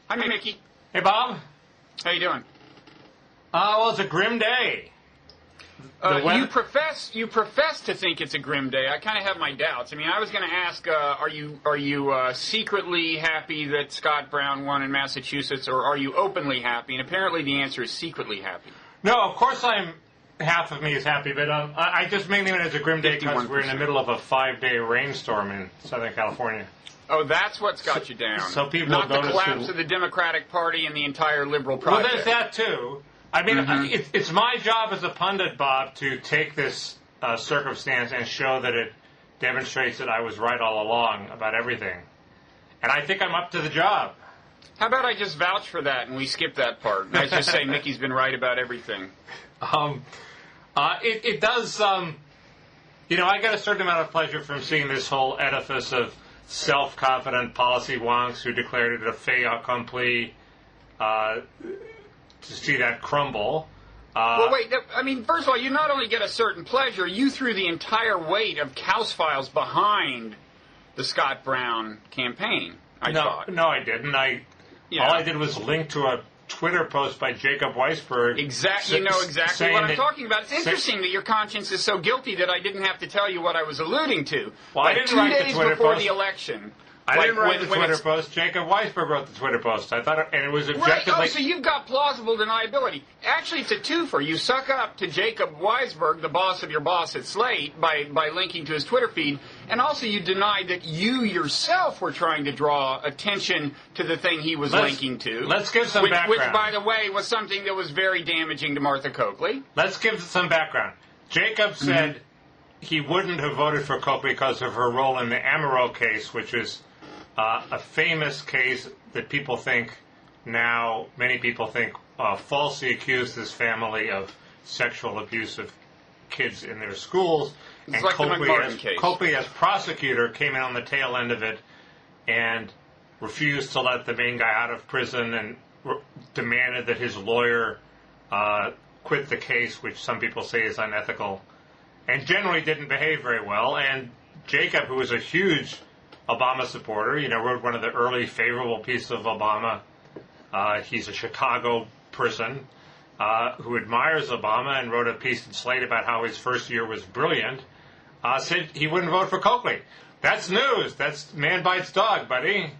Hi, Mickey. Hey, Bob. How you doing? Well, it's a grim day. You profess to think it's a grim day. I kind of have my doubts. I mean, I was going to ask, are you secretly happy that Scott Brown won in Massachusetts, or are you openly happy? And apparently the answer is secretly happy. No, of course half of me is happy, but I just mainly mean it's a grim day because we're in the middle of a 5-day rainstorm in Southern California. Oh, that's what's got you down. So people not the collapse of the Democratic Party and the entire liberal project. Well, there's that too. I mean, it's my job as a pundit, Bob, to take this circumstance and show that it demonstrates that I was right all along about everything. And I think I'm up to the job. How about I just vouch for that and we skip that part? I just say Mickey's been right about everything. It does, I get a certain amount of pleasure from seeing this whole edifice of self-confident policy wonks who declared it a fait accompli, to see that crumble. Well, wait, I mean, first of all, you not only get a certain pleasure, you threw the entire weight of kausfiles behind the Scott Brown campaign, I thought. No, I didn't. All I did was link to a Twitter post by Jacob Weisberg. Exactly, you know exactly what I'm talking about. It's interesting that your conscience is so guilty that I didn't have to tell you what I was alluding to. Well, I didn't write the Twitter post. 2 days before the election. I didn't write the Twitter post. Jacob Weisberg wrote the Twitter post. I thought, and it was objectively. Right. Oh, so you've got plausible deniability. Actually, it's a twofer. You suck up to Jacob Weisberg, the boss of your boss at Slate, by linking to his Twitter feed, and also you denied that you yourself were trying to draw attention to the thing he was linking to. Let's give some background. Which, by the way, was something that was very damaging to Martha Coakley. Let's give some background. Jacob said he wouldn't have voted for Coakley because of her role in the Amaro case, which is a famous case that people think now, many people think, falsely accused this family of sexual abuse of kids in their schools. It's like the McMartin case. Coakley, as prosecutor, came in on the tail end of it and refused to let the main guy out of prison and demanded that his lawyer quit the case, which some people say is unethical, and generally didn't behave very well. And Jacob, who was a huge Obama supporter, wrote one of the early favorable pieces of Obama. He's a Chicago person who admires Obama and wrote a piece in Slate about how his first year was brilliant. Said he wouldn't vote for Coakley. That's news. That's man bites dog, buddy.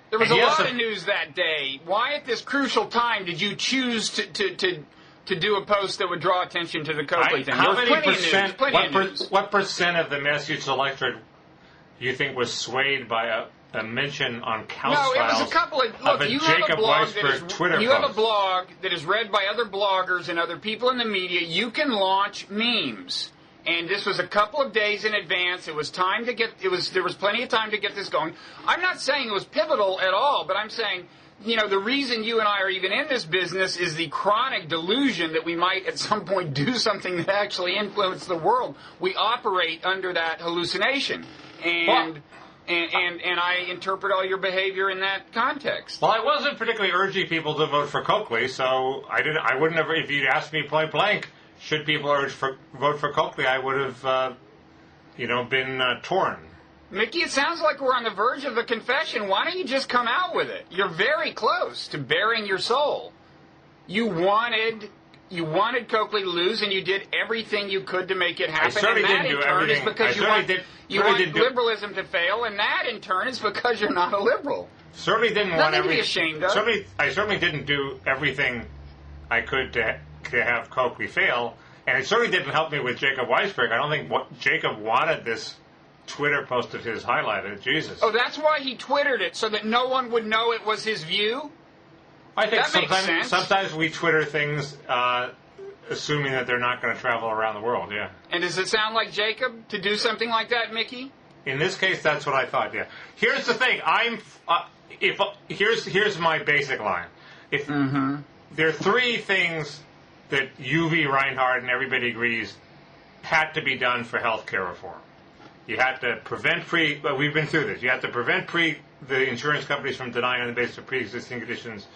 There was a lot of news that day. Why at this crucial time did you choose to do a post that would draw attention to the Coakley thing? How many percent? What percent of the Massachusetts electorate you think was swayed by a mention on kausfiles? No, it was a couple of. Look, you have a blog have a blog that is read by other bloggers and other people in the media. You can launch memes, and this was a couple of days in advance. It was time to get. There was plenty of time to get this going. I'm not saying it was pivotal at all, but I'm saying, the reason you and I are even in this business is the chronic delusion that we might at some point do something that actually influences the world. We operate under that hallucination. And I interpret all your behavior in that context. Well, I wasn't particularly urging people to vote for Coakley, so I wouldn't have. If you'd asked me point blank, should people vote for Coakley, I would have, been torn. Mickey, it sounds like we're on the verge of a confession. Why don't you just come out with it? You're very close to bearing your soul. You wanted Coakley to lose, and you did everything you could to make it happen. I certainly didn't do everything. Is because you want liberalism to fail, and that in turn is because you're not a liberal. Certainly didn't want to be ashamed of. I certainly didn't do everything I could to have Coakley fail, and it certainly didn't help me with Jacob Weisberg. I don't think Jacob wanted this Twitter post of his highlighted. Jesus. Oh, that's why he Twittered it, so that no one would know it was his view? I think that sometimes we Twitter things assuming that they're not going to travel around the world, yeah. And does it sound like Jacob to do something like that, Mickey? In this case, that's what I thought, yeah. Here's the thing. Here's my basic line. There are three things that UV Reinhardt and everybody agrees had to be done for health care reform. You had to prevent we've been through this. You had to prevent the insurance companies from denying on the basis of pre-existing conditions.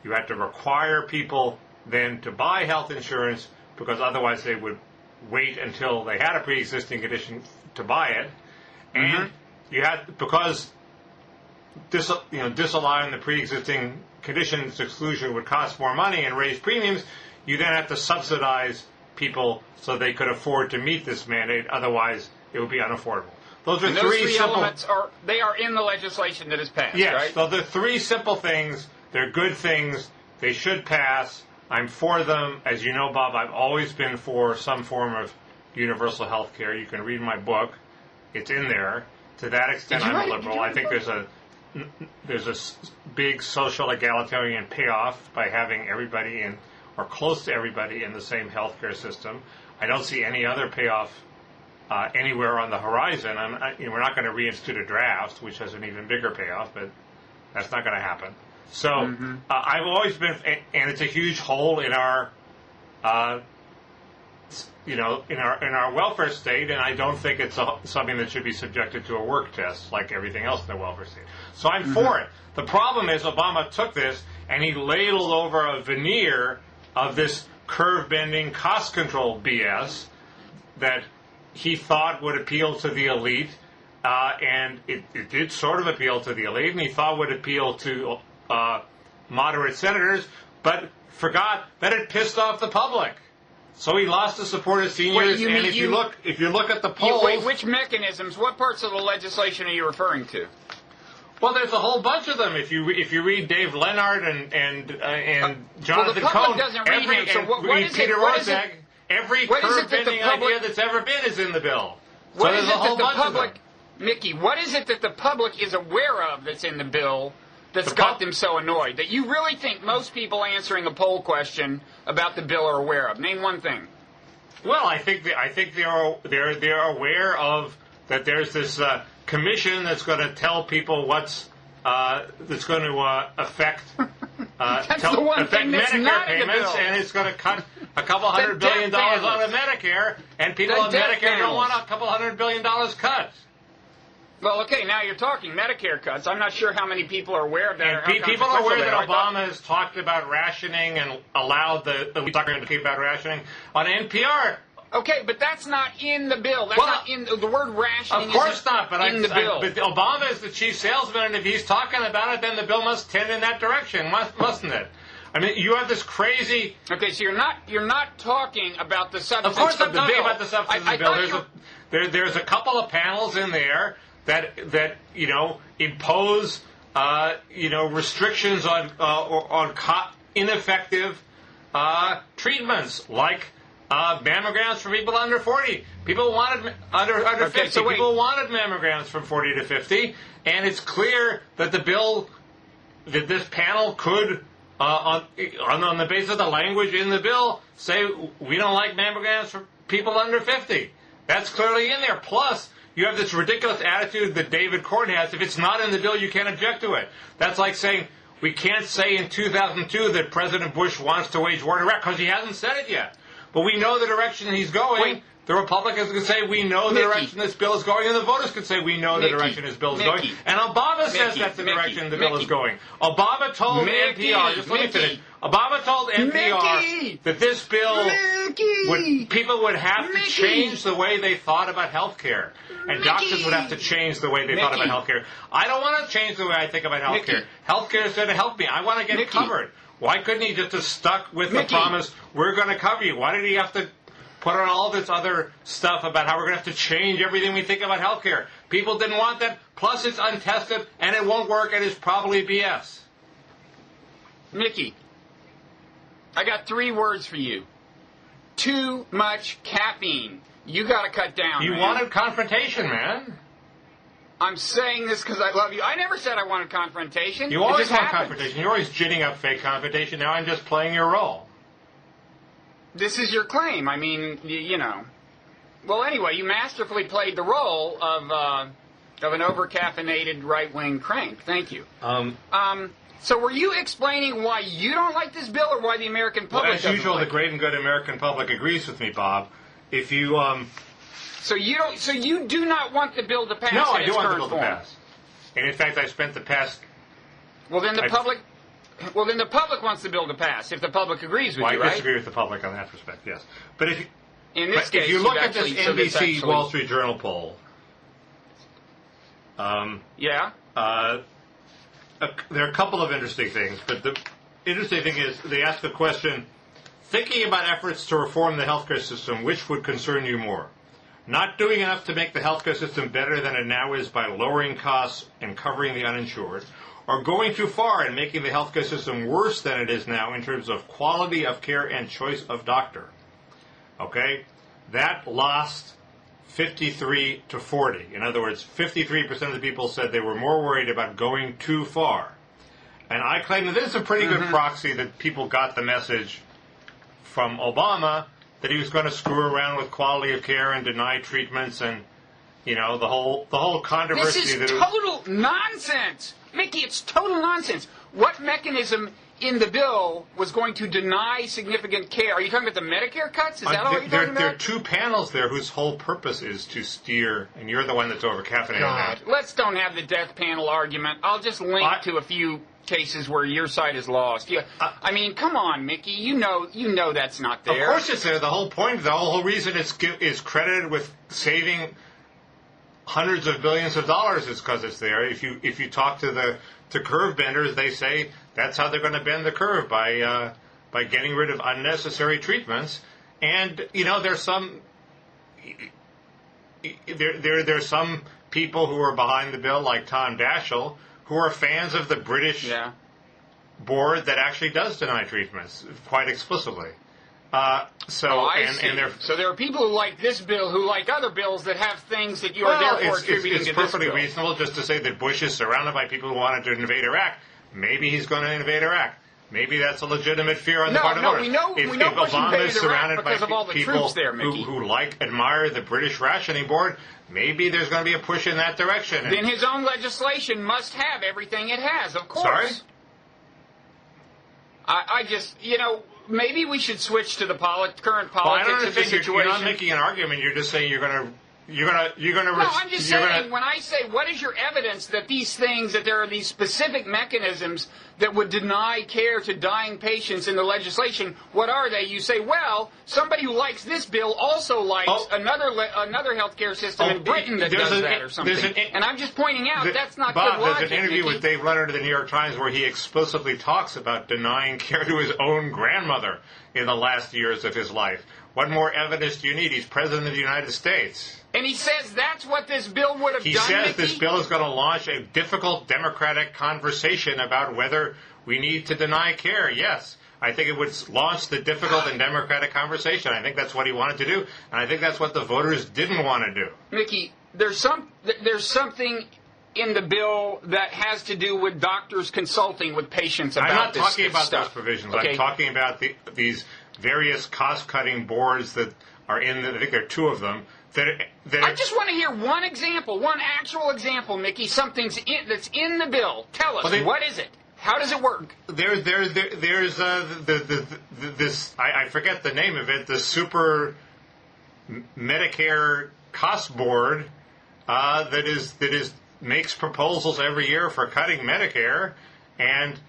You had to require people then to buy health insurance because otherwise they would wait until they had a pre-existing condition to buy it. And you had, because disallowing the pre-existing conditions exclusion would cost more money and raise premiums, you then have to subsidize people so they could afford to meet this mandate. Otherwise, it would be unaffordable. Those three simple elements are in the legislation that is passed, yes, right? So they're three simple things. They're good things. They should pass. I'm for them. As you know, Bob, I've always been for some form of universal health care. You can read my book. It's in there. To that extent, I'm a liberal. I think there's a big social egalitarian payoff by having everybody or close to everybody in the same health care system. I don't see any other payoff anywhere on the horizon. We're not going to reinstitute a draft, which has an even bigger payoff, but that's not going to happen. So I've always been, and it's a huge hole in our, in our welfare state, and I don't think it's something that should be subjected to a work test like everything else in the welfare state. So I'm for it. The problem is Obama took this and he ladled over a veneer of this curve-bending cost control BS that he thought would appeal to the elite, and it did sort of appeal to the elite, and he thought would appeal to moderate senators, but forgot that it pissed off the public. So he lost the support of seniors. If you look at the polls, which mechanisms? What parts of the legislation are you referring to? Well, there's a whole bunch of them. If you read Dave Leonard and Jonathan Cohn, Peter Orszag, every curve-bending idea that's ever been is in the bill. So there's a whole bunch of them. Mickey, what is it that the public is aware of that's in the bill that's got them so annoyed that you really think most people answering a poll question about the bill are aware of? Name one thing. Well, I think they're aware of that. There's this commission that's going to tell people what's that's going to affect Medicare payments, and it's going to cut a couple $100 billion out of Medicare, and people on Medicare don't want a couple $100 billion cut. Well, okay, now you're talking Medicare cuts. I'm not sure how many people are aware of that. People are aware that Obama has talked about rationing and allowed we talked about rationing on NPR. Okay, but that's not in the bill. That's not in the word rationing. Of course not, but in the bill. But Obama is the chief salesman, and if he's talking about it, then the bill must tend in that direction, mustn't it? I mean, you have this crazy. Okay, so you're not talking about the substance. Of course, I'm talking about the substance of the bill. There's a couple of panels in there that impose restrictions on ineffective treatments like mammograms for people under 40. People wanted under 50. So people wanted mammograms from 40 to 50, and it's clear that this panel could, on the basis of the language in the bill, say we don't like mammograms for people under 50. That's clearly in there. Plus, you have this ridiculous attitude that David Corn has. If it's not in the bill, you can't object to it. That's like saying we can't say in 2002 that President Bush wants to wage war in Iraq because he hasn't said it yet. But we know the direction he's going. The Republicans can say we know the direction this bill is going, and the voters can say we know the direction this bill is going. And Obama says that's the direction the bill is going. Obama told NPR, just let me finish. Obama told NPR that this bill people would have to change the way they thought about health care. And doctors would have to change the way they thought about health care. I don't want to change the way I think about health care. Health care is going to help me. I want to get covered. Why couldn't he just have stuck with the promise, we're going to cover you? Why did he have to put on all this other stuff about how we're going to have to change everything we think about healthcare? People didn't want that. Plus, it's untested, and it won't work, and it's probably BS. Mickey, I got 3 words for you. Too much caffeine. You got to cut down, You wanted confrontation, man. I'm saying this because I love you. I never said I wanted confrontation. You always want confrontation. You're always ginning up fake confrontation. Now I'm just playing your role. This is your claim. I mean, Well, anyway, you masterfully played the role of an over-caffeinated right-wing crank. Thank you. So were you explaining why you don't like this bill or why the American public doesn't as usual, like the great and good American public agrees with me, Bob. If you... So you do not want the bill to pass No, in I do its want the current bill form. to pass. And in fact, I spent the past... Well, then the public wants the bill to pass, if the public agrees with you, right? I disagree with the public on that respect, yes. But if you look at this NBC Wall Street Journal poll... there are a couple of interesting things, but the interesting thing is they ask the question, thinking about efforts to reform the healthcare system, which would concern you more? Not doing enough to make the healthcare system better than it now is by lowering costs and covering the uninsured, or going too far and making the healthcare system worse than it is now in terms of quality of care and choice of doctor. Okay? That lost 53 to 40. In other words, 53% of the people said they were more worried about going too far. And I claim that this is a pretty good proxy that people got the message from Obama that he was going to screw around with quality of care and deny treatments and, the whole controversy. This is total nonsense. Mickey, it's total nonsense. What mechanism in the bill was going to deny significant care? Are you talking about the Medicare cuts? Is that all you're talking about? There are two panels there whose whole purpose is to steer, and you're the one that's over-caffeinated now. Let's don't have the death panel argument. I'll just link to a few cases where your side is lost. I mean, come on, Mickey. You know that's not there. Of course it's there. The whole point, the whole reason is credited with saving hundreds of billions of dollars is because it's there. If you talk to curve benders, they say that's how they're going to bend the curve by getting rid of unnecessary treatments. And there's some people who are behind the bill, like Tom Daschle, who are fans of the British board that actually does deny treatments quite explicitly. So there are people who like this bill who like other bills that have things that you are therefore attributing to this bill. It's perfectly reasonable just to say that Bush is surrounded by people who wanted to invade Iraq. Maybe he's going to invade Iraq. Maybe that's a legitimate fear on the part of voters. We know Bush invaded Iraq because of all the troops there, Mickey. Who admire the British rationing board, maybe there's going to be a push in that direction. Then his own legislation must have everything it has, of course. Sorry? I just, maybe we should switch to the current politics of the situation. You're not making an argument. You're just saying you're going to. No, I'm just saying, when I say, what is your evidence that there are these specific mechanisms that would deny care to dying patients in the legislation, what are they? You say, well, somebody who likes this bill also likes another healthcare system in Britain that does that or something. And I'm just pointing out that's not good logic. There's an interview with Dave Leonard of the New York Times where he explicitly talks about denying care to his own grandmother in the last years of his life. What more evidence do you need? He's president of the United States. And he says that's what this bill would have done, He says Mickey? This bill is going to launch a difficult democratic conversation about whether we need to deny care. Yes. I think it would launch the difficult and democratic conversation. I think that's what he wanted to do, and I think that's what the voters didn't want to do. Mickey, there's something in the bill that has to do with doctors consulting with patients about this stuff. I'm not talking about those provisions. Okay. I'm talking about these various cost-cutting boards that are in. I think there are two of them. I just want to hear one example, one actual example, Mickey. Something's that's in the bill. Tell us, what is it? How does it work? There's this. I forget the name of it. The Super Medicare Cost Board that makes proposals every year for cutting Medicare, and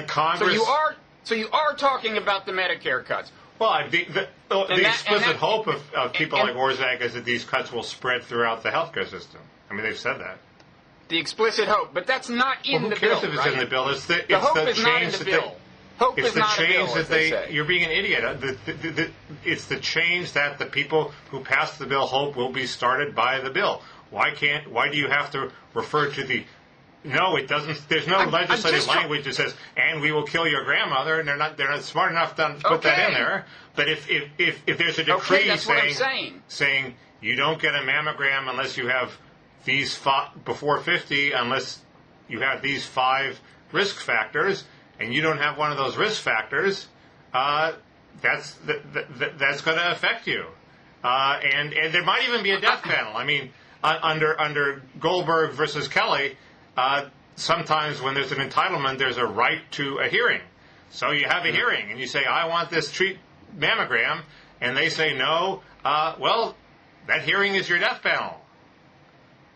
Congress. So you are talking about the Medicare cuts. Well, the explicit hope of people like Orszag is that these cuts will spread throughout the healthcare system. I mean, they've said that. The explicit hope, but that's not in the bill. Who cares if it's in the bill? It's the hope is not in the bill. Hope is not a bill, as they say. You're being an idiot. It's the change that the people who passed the bill hope will be started by the bill. Why do you have to refer to the? No, it doesn't. There's no legislative language that says, "And we will kill your grandmother," and they're not smart enough to put that in there. But if there's a decree saying you don't get a mammogram unless you have these before 50, unless you have these 5 risk factors, and you don't have one of those risk factors, that's going to affect you. And there might even be a death panel. I mean, under Goldberg versus Kelly. Sometimes when there's an entitlement, there's a right to a hearing. So you have a hearing, and you say, I want this mammogram, and they say no. Well, that hearing is your death panel.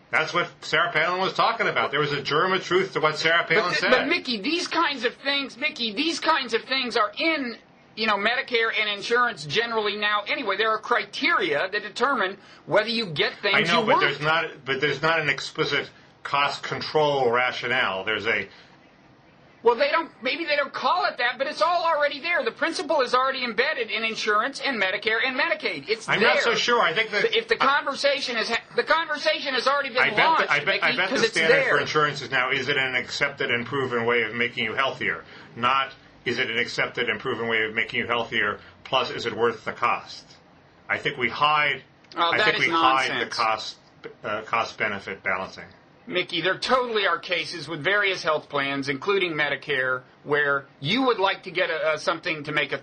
That's what Sarah Palin was talking about. There was a germ of truth to what Sarah Palin said. But Mickey, these kinds of things are in Medicare and insurance generally now. Anyway, there are criteria that determine whether you get things you want. But there's not an explicit cost control rationale. There's a Well, maybe they don't call it that, but it's all already there. The principle is already embedded in insurance and Medicare and Medicaid. It's I'm there. not so sure. I think that if the conversation has already been launched. I bet the standard for insurance is now, is it an accepted and proven way of making you healthier? Not, is it an accepted and proven way of making you healthier, plus is it worth the cost? I think we hide the cost-benefit balancing. Mickey, there totally are cases with various health plans, including Medicare, where you would like to get something to make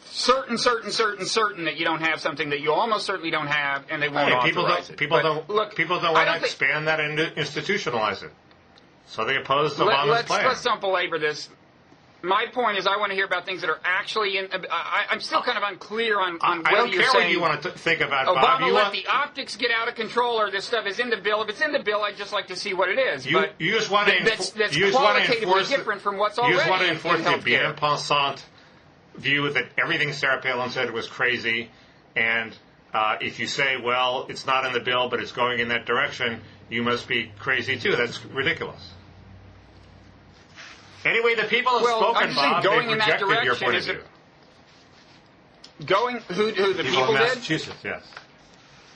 certain that you don't have something that you almost certainly don't have, and they won't authorize it. People don't want to expand that and institutionalize it. So they oppose Obama's plan. Let's don't belabor this. My point is, I want to hear about things that are actually in. I'm still kind of unclear on whether you're saying. I don't care what you want to think about, Bob. Obama let the optics get out of control, or this stuff is in the bill. If it's in the bill, I'd just like to see what it is. You just want to that's qualitatively different from what's already in healthcare. You just want to enforce the bien pensant view that everything Sarah Palin said was crazy, and if you say, well, it's not in the bill, but it's going in that direction, you must be crazy too. That's ridiculous. Anyway, the people have spoken, Bob. They've rejected your point of view. Who the people did? Massachusetts, yes.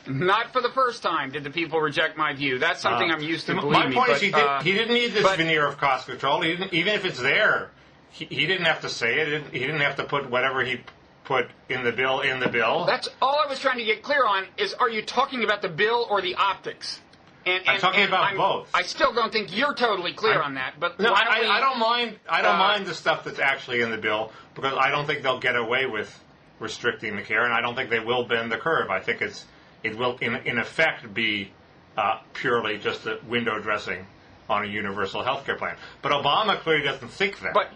Not for the first time did the people reject my view. That's something I'm used to believing. My point is he didn't need this veneer of cost control. Even if it's there, he didn't have to say it. He didn't have to put whatever he put in the bill in the bill. That's all I was trying to get clear on is, are you talking about the bill or the optics? I'm talking about both. I still don't think you're totally clear on that. But no, I don't mind. I don't mind the stuff that's actually in the bill, because I don't think they'll get away with restricting the care, and I don't think they will bend the curve. I think it will in effect be purely just a window dressing on a universal health care plan. But Obama clearly doesn't think that. But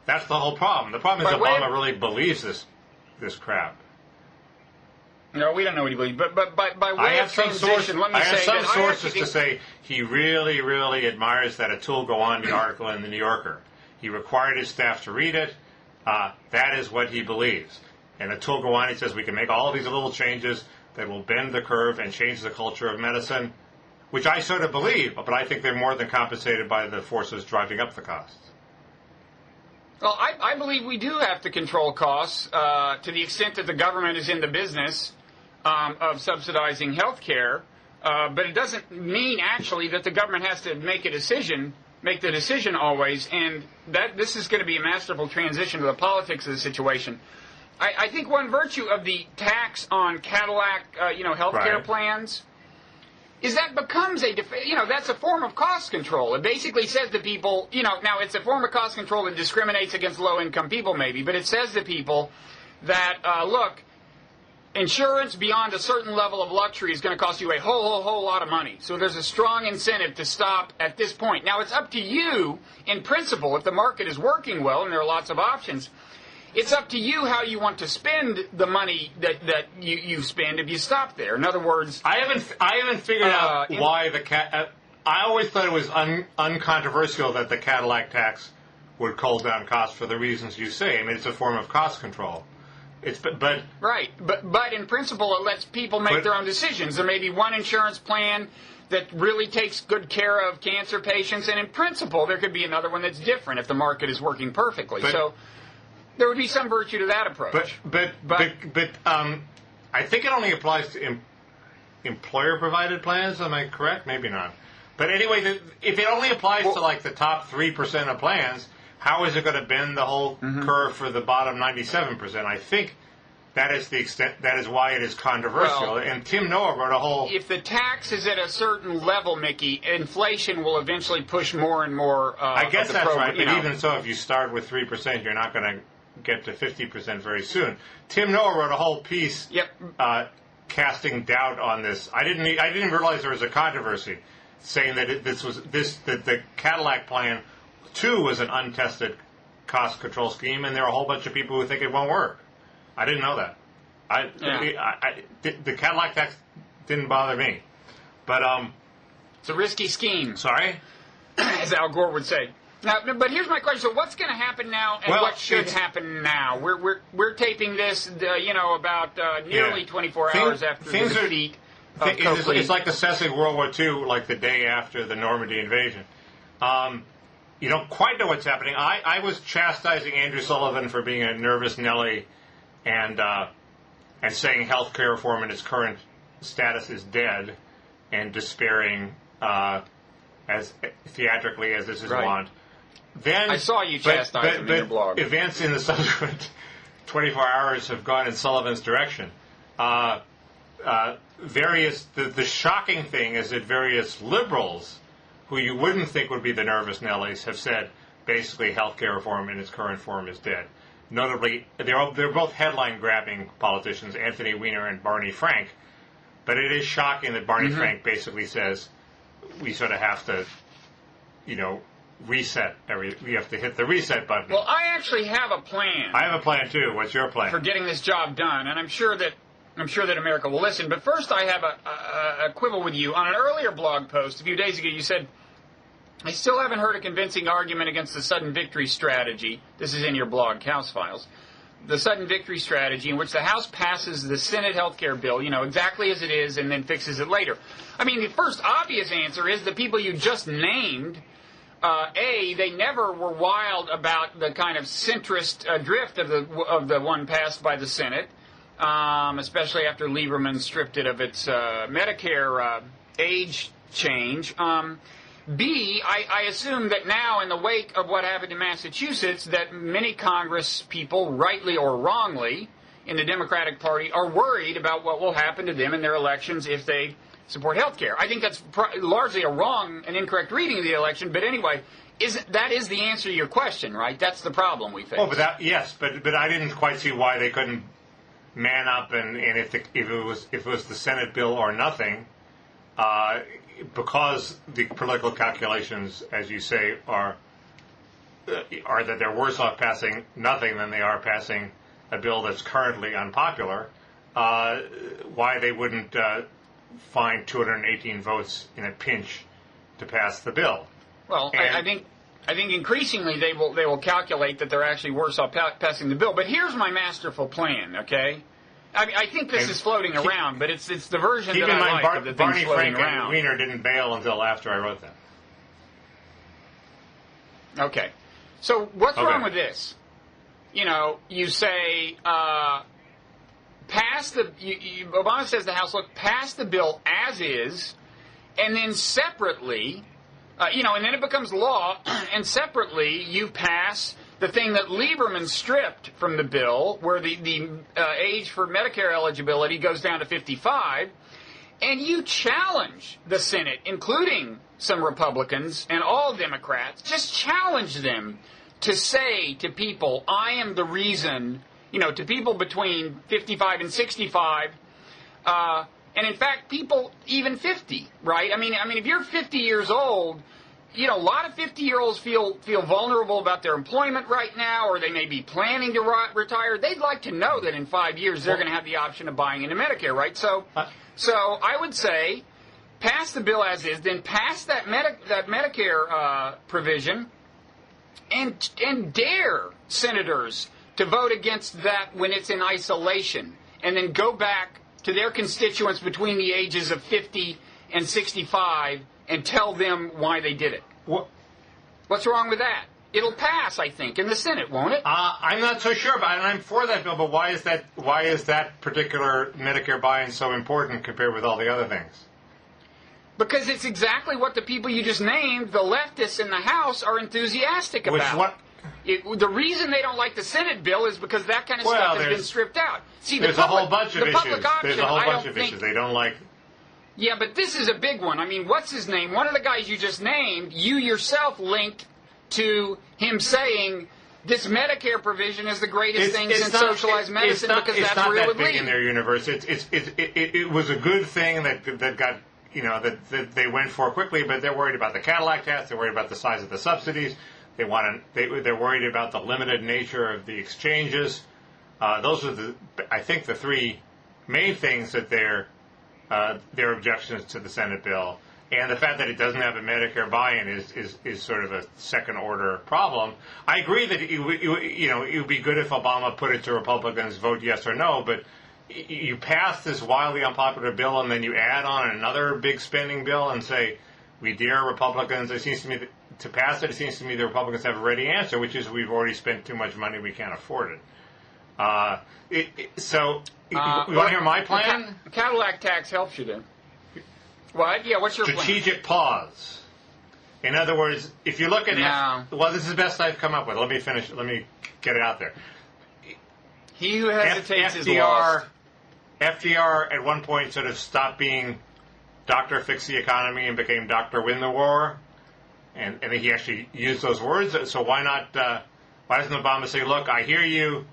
that's the whole problem. The problem is Obama really believes this crap. No, we don't know what he believes. But by way of transition, let me say that I have some sources to say he really, really admires that Atul Gawande article in the New Yorker. He required his staff to read it. That is what he believes. And Atul Gawande says we can make all of these little changes that will bend the curve and change the culture of medicine, which I sort of believe, but I think they're more than compensated by the forces driving up the costs. Well, I believe we do have to control costs to the extent that the government is in the business of subsidizing health care, but it doesn't mean actually that the government has to make the decision always, and that this is going to be a masterful transition to the politics of the situation. I think one virtue of the tax on Cadillac, health care plans is that becomes that's a form of cost control. It basically says to people, now it's a form of cost control that discriminates against low-income people maybe, but it says to people that, look, insurance beyond a certain level of luxury is going to cost you a whole lot of money. So there's a strong incentive to stop at this point. Now, it's up to you, in principle, if the market is working well, and there are lots of options, it's up to you how you want to spend the money that you spend if you stop there. In other words, I haven't figured out why I always thought it was uncontroversial that the Cadillac tax would cull down costs for the reasons you say. I mean, it's a form of cost control. But in principle, it lets people make their own decisions. There may be one insurance plan that really takes good care of cancer patients, and in principle, there could be another one that's different if the market is working perfectly. So there would be some virtue to that approach. But I think it only applies to employer-provided plans. Am I correct? Maybe not. But anyway, if it only applies to like the top 3% of plans, how is it going to bend the whole curve for the bottom 97%? I think that is the extent. That is why it is controversial. And Tim Noah wrote a whole. If the tax is at a certain level, Mickey, inflation will eventually push more and more. I guess that's right. But even so, if you start with 3%, you're not going to get to 50% very soon. Tim Noah wrote a whole piece casting doubt on this. I didn't realize there was a controversy saying that that the Cadillac plan too was an untested cost control scheme, and there are a whole bunch of people who think it won't work. I didn't know that. The Cadillac tax didn't bother me, but it's a risky scheme. Sorry, as Al Gore would say. Now, but here's my question: so, what's going to happen now, and what should happen now? We're taping this, about nearly 24 hours after the defeat of Covertly. It's like assessing World War II, like the day after the Normandy invasion. you don't quite know what's happening. I was chastising Andrew Sullivan for being a nervous Nelly and saying health care reform in its current status is dead, and despairing as theatrically as this is wont. Then I saw you chastise him in your blog. Events in the subsequent 24 hours have gone in Sullivan's direction. The shocking thing is that various liberals, who you wouldn't think would be the nervous Nellies, have said basically health care reform in its current form is dead. Notably, they're both headline-grabbing politicians, Anthony Weiner and Barney Frank. But it is shocking that Barney Frank basically says we sort of have to, reset we have to hit the reset button. Well, I actually have a plan. I have a plan too. What's your plan? For getting this job done, and I'm sure that America will listen. But first, I have a quibble with you. On an earlier blog post a few days ago, you said, I still haven't heard a convincing argument against the sudden victory strategy. This is in your blog, Kausfiles. The sudden victory strategy in which the House passes the Senate health care bill, exactly as it is, and then fixes it later. I mean, the first obvious answer is the people you just named, they never were wild about the kind of centrist drift of the one passed by the Senate, especially after Lieberman stripped it of its Medicare age change. B, I assume that now, in the wake of what happened in Massachusetts, that many Congress people, rightly or wrongly, in the Democratic Party, are worried about what will happen to them in their elections if they support health care. I think that's largely an incorrect reading of the election, but anyway, that is the answer to your question, right? That's the problem we face. Oh, but I didn't quite see why they couldn't man up and if it was the Senate bill or nothing, because the political calculations, as you say, are that they're worse off passing nothing than they are passing a bill that's currently unpopular. Why they wouldn't find 218 votes in a pinch to pass the bill? Well, I think increasingly they will calculate that they're actually worse off passing the bill. But here's my masterful plan. Okay. I think this is floating around, but it's the version that I like of the thing floating around. Barney Frank and Weiner didn't bail until after I wrote that. Okay. So what's wrong with this? You say pass the. Obama says to the House, look, pass the bill as is, and then separately, and then it becomes law, and separately you pass the thing that Lieberman stripped from the bill, where the age for Medicare eligibility goes down to 55, and you challenge the Senate, including some Republicans and all Democrats, just challenge them to say to people, I am the reason, to people between 55 and 65, and in fact, people even 50, right? I mean, if you're 50 years old, a lot of 50-year-olds feel vulnerable about their employment right now, or they may be planning to retire. They'd like to know that in 5 years they're going to have the option of buying into Medicare, right? So I would say pass the bill as is, then pass that Medicare provision, and dare senators to vote against that when it's in isolation, and then go back to their constituents between the ages of 50 and 65 and tell them why they did it. What's wrong with that? It'll pass, I think, in the Senate, won't it? I'm not so sure about it, and I'm for that bill, but why is that particular Medicare buy-in so important compared with all the other things? Because it's exactly what the people you just named, the leftists in the House, are enthusiastic about. The reason they don't like the Senate bill is because that kind of stuff has been stripped out. See, there's a whole bunch of issues. There's a whole bunch of issues they don't like. Yeah, but this is a big one. I mean, what's his name? One of the guys you just named, you yourself linked to him saying this Medicare provision is the greatest thing since socialized medicine because that's where it would lead. It's not that big in their universe. It was a good thing that got, that they went for quickly, but they're worried about the Cadillac tax. They're worried about the size of the subsidies. They're worried about the limited nature of the exchanges. Those are I think the three main things that their objections to the Senate bill, and the fact that it doesn't have a Medicare buy-in is sort of a second-order problem. I agree that it would be good if Obama put it to Republicans, vote yes or no, but you pass this wildly unpopular bill and then you add on another big spending bill and say, we dare Republicans. It seems to me to pass it seems to me the Republicans have a ready answer, which is we've already spent too much money, we can't afford it. You want to hear my plan? The Cadillac tax helps you then. What? Yeah, what's your strategic pause. In other words, if you look at this is the best I've come up with. Let me finish. Let me get it out there. He who hesitates is lost. FDR at one point sort of stopped being Dr. Fix the Economy and became Dr. Win the War. And he actually used those words. So why not? Why doesn't Obama say, look, I hear you.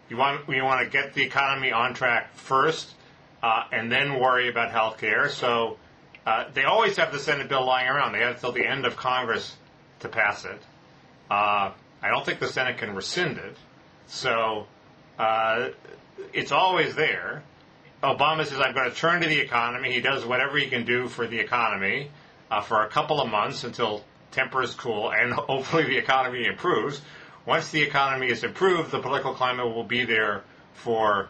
You want to get the economy on track first and then worry about health care. So they always have the Senate bill lying around. They have until the end of Congress to pass it. I don't think the Senate can rescind it. So it's always there. Obama says, I'm going to turn to the economy. He does whatever he can do for the economy for a couple of months until tempers cool and hopefully the economy improves. Once the economy is improved, the political climate will be there for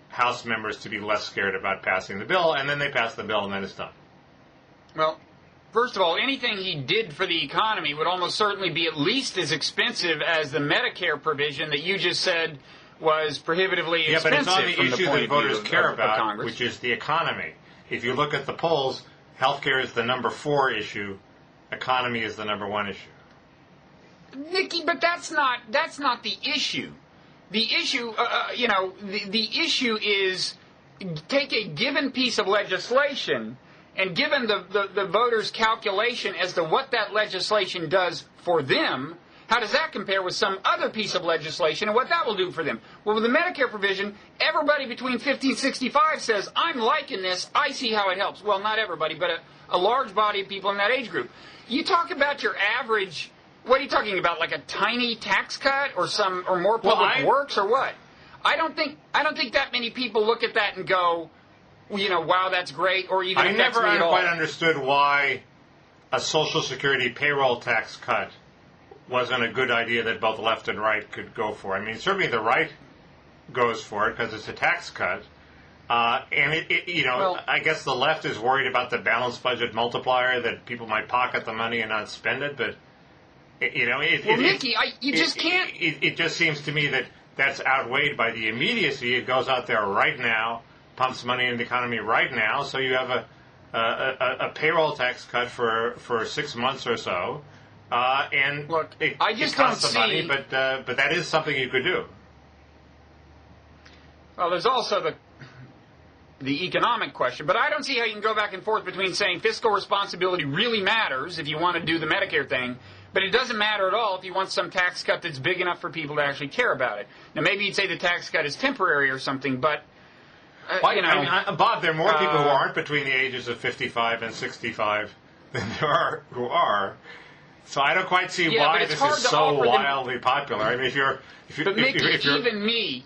House members to be less scared about passing the bill, and then they pass the bill and then it's done. Well, first of all, anything he did for the economy would almost certainly be at least as expensive as the Medicare provision that you just said was prohibitively expensive. Yeah, but it's on the issue that voters care about, Congress. which is the economy. If you look at the polls, healthcare is the number 4 issue. Economy is the number 1 issue. Nikki, but that's not the issue. The issue, the issue is take a given piece of legislation and given the voters' calculation as to what that legislation does for them, how does that compare with some other piece of legislation and what that will do for them? Well, with the Medicare provision, everybody between 50 and 65 says, I'm liking this, I see how it helps. Well, not everybody, but a large body of people in that age group. You talk about your average, what are you talking about, like a tiny tax cut or more public works or what? I don't think that many people look at that and go, wow, that's great, or even I never quite understood why a Social Security payroll tax cut wasn't a good idea that both left and right could go for. I mean, certainly the right goes for it because it's a tax cut. I guess the left is worried about the balanced budget multiplier, that people might pocket the money and not spend it. But, Nikki, you just can't. It just seems to me that that's outweighed by the immediacy. It goes out there right now, pumps money into the economy right now. So you have a payroll tax cut for 6 months or so. And look, it don't costs see money, but that is something you could do. Well, there's also the economic question, but I don't see how you can go back and forth between saying fiscal responsibility really matters if you want to do the Medicare thing, but it doesn't matter at all if you want some tax cut that's big enough for people to actually care about it. Now, maybe you'd say the tax cut is temporary or something, but Bob, there are more people who aren't between the ages of 55 and 65 than there are who are. So I don't quite see why this is so wildly popular. I mean,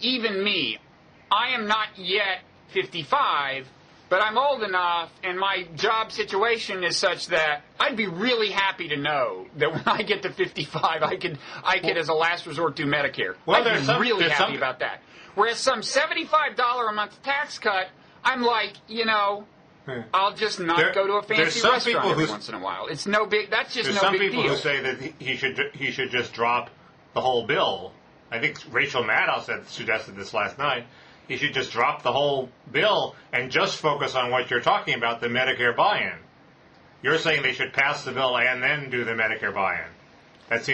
even me, I am not yet 55, but I'm old enough, and my job situation is such that I'd be really happy to know that when I get to 55, I could, as a last resort, do Medicare. Well, I'd be really happy about that. Whereas some $75 a month tax cut, I'm like, I'll just not go to a fancy restaurant every once in a while. It's no big. That's just no big deal. There's some people who say that he should just drop the whole bill. I think Rachel Maddow suggested this last night. He should just drop the whole bill and just focus on what you're talking about, the Medicare buy-in. You're saying they should pass the bill and then do the Medicare buy-in. That's a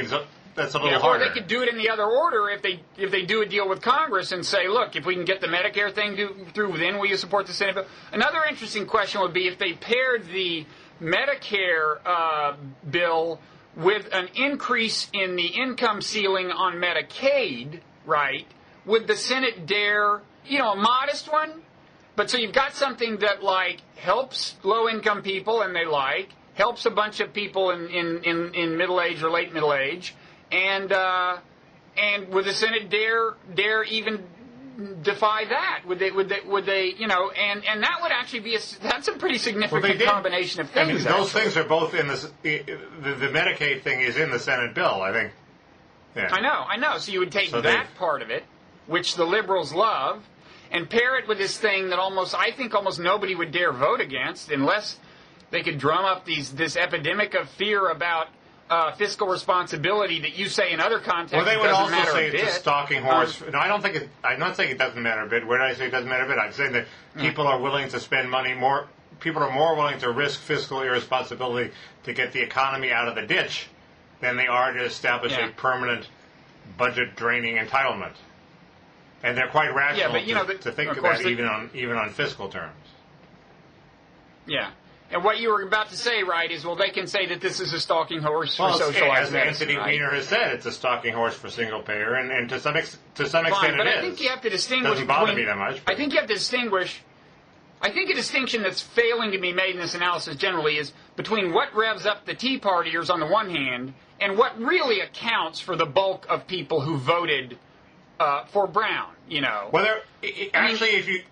little harder. Or they could do it in the other order if they do a deal with Congress and say, look, if we can get the Medicare thing through, then will you support the Senate bill? Another interesting question would be if they paired the Medicare bill with an increase in the income ceiling on Medicaid, right? Would the Senate dare, a modest one? But so you've got something that, helps low-income people, and helps a bunch of people in middle age or late middle age, and would the Senate dare even defy that? Would they and that would actually that's a pretty significant combination of things. Those things are both in the Medicaid thing is in the Senate bill, I think. Yeah. I know. So you would take that part of it, which the liberals love, and pair it with this thing that I think almost nobody would dare vote against unless they could drum up this epidemic of fear about fiscal responsibility that you say in other contexts. Well, they would doesn't also matter say a it's bit. a stalking horse. No, I don't think it. I'm not saying it doesn't matter a bit. Where did I say it doesn't matter a bit? I'm saying that people are willing to spend money more. People are more willing to risk fiscal irresponsibility to get the economy out of the ditch than they are to establish a permanent budget-draining entitlement. And they're quite rational to think of that even on fiscal terms. Yeah. And what you were about to say, right, is, well, they can say that this is a stalking horse for socialized medicine. As Anthony Weiner has said, it's a stalking horse for single-payer, and to some extent it is. I think you have to distinguish doesn't bother me that much. I think you have to distinguish. I think a distinction that's failing to be made in this analysis generally is between what revs up the Tea Partiers on the one hand and what really accounts for the bulk of people who voted for Brown, Well, if you...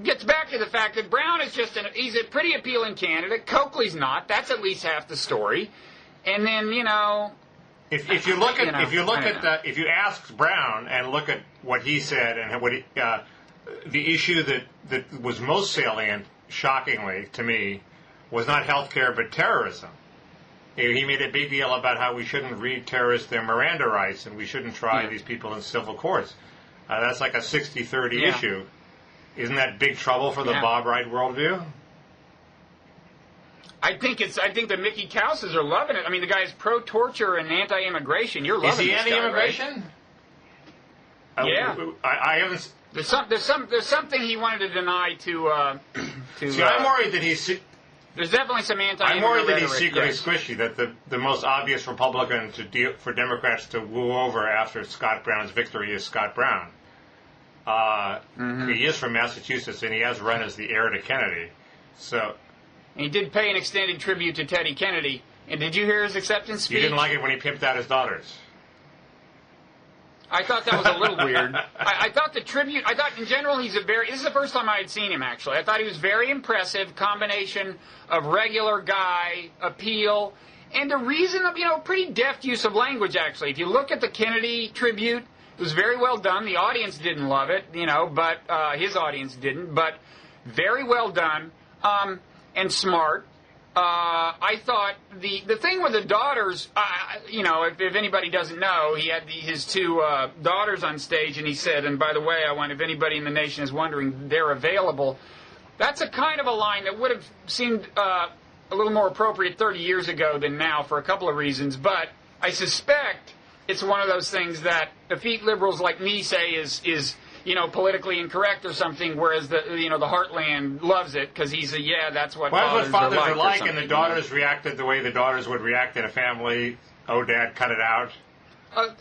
Gets back to the fact that Brown is he's a pretty appealing candidate. Coakley's not. That's at least half the story. And then, if you ask Brown and look at what he said and what the issue that was most salient, shockingly to me, was not health care but terrorism. He made a big deal about how we shouldn't read terrorists their Miranda rights and we shouldn't try these people in civil courts. That's like a 60-30 issue. Isn't that big trouble for the Bob Wright worldview? I think the Mickey Kouses are loving it. I mean, the guy's pro-torture and anti-immigration. You're loving this guy, right? Is he anti-immigration? Yeah. I haven't... There's something he wanted to deny to See, I'm worried that he's... There's definitely some I'm worried that he's secretly squishy, that the most obvious Republican for Democrats to woo over after Scott Brown's victory is Scott Brown. He is from Massachusetts, and he has run as the heir to Kennedy. So, he did pay an extended tribute to Teddy Kennedy. And did you hear his acceptance speech? You didn't like it when he pimped out his daughters. I thought that was a little weird. I thought the tribute, in general this is the first time I had seen him, actually. I thought he was very impressive, combination of regular guy, appeal, and a reason of, pretty deft use of language, actually. If you look at the Kennedy tribute, it was very well done. The audience didn't love it, but his audience didn't, but very well done, and smart. I thought the thing with the daughters, if anybody doesn't know, he had his two daughters on stage, and he said, and by the way, if anybody in the nation is wondering, they're available. That's a kind of a line that would have seemed a little more appropriate 30 years ago than now for a couple of reasons, but I suspect it's one of those things that effete liberals like me say is politically incorrect or something, whereas the heartland loves it because he's that's what fathers are like, and the daughters reacted the way the daughters would react in a family. Oh, Dad, cut it out.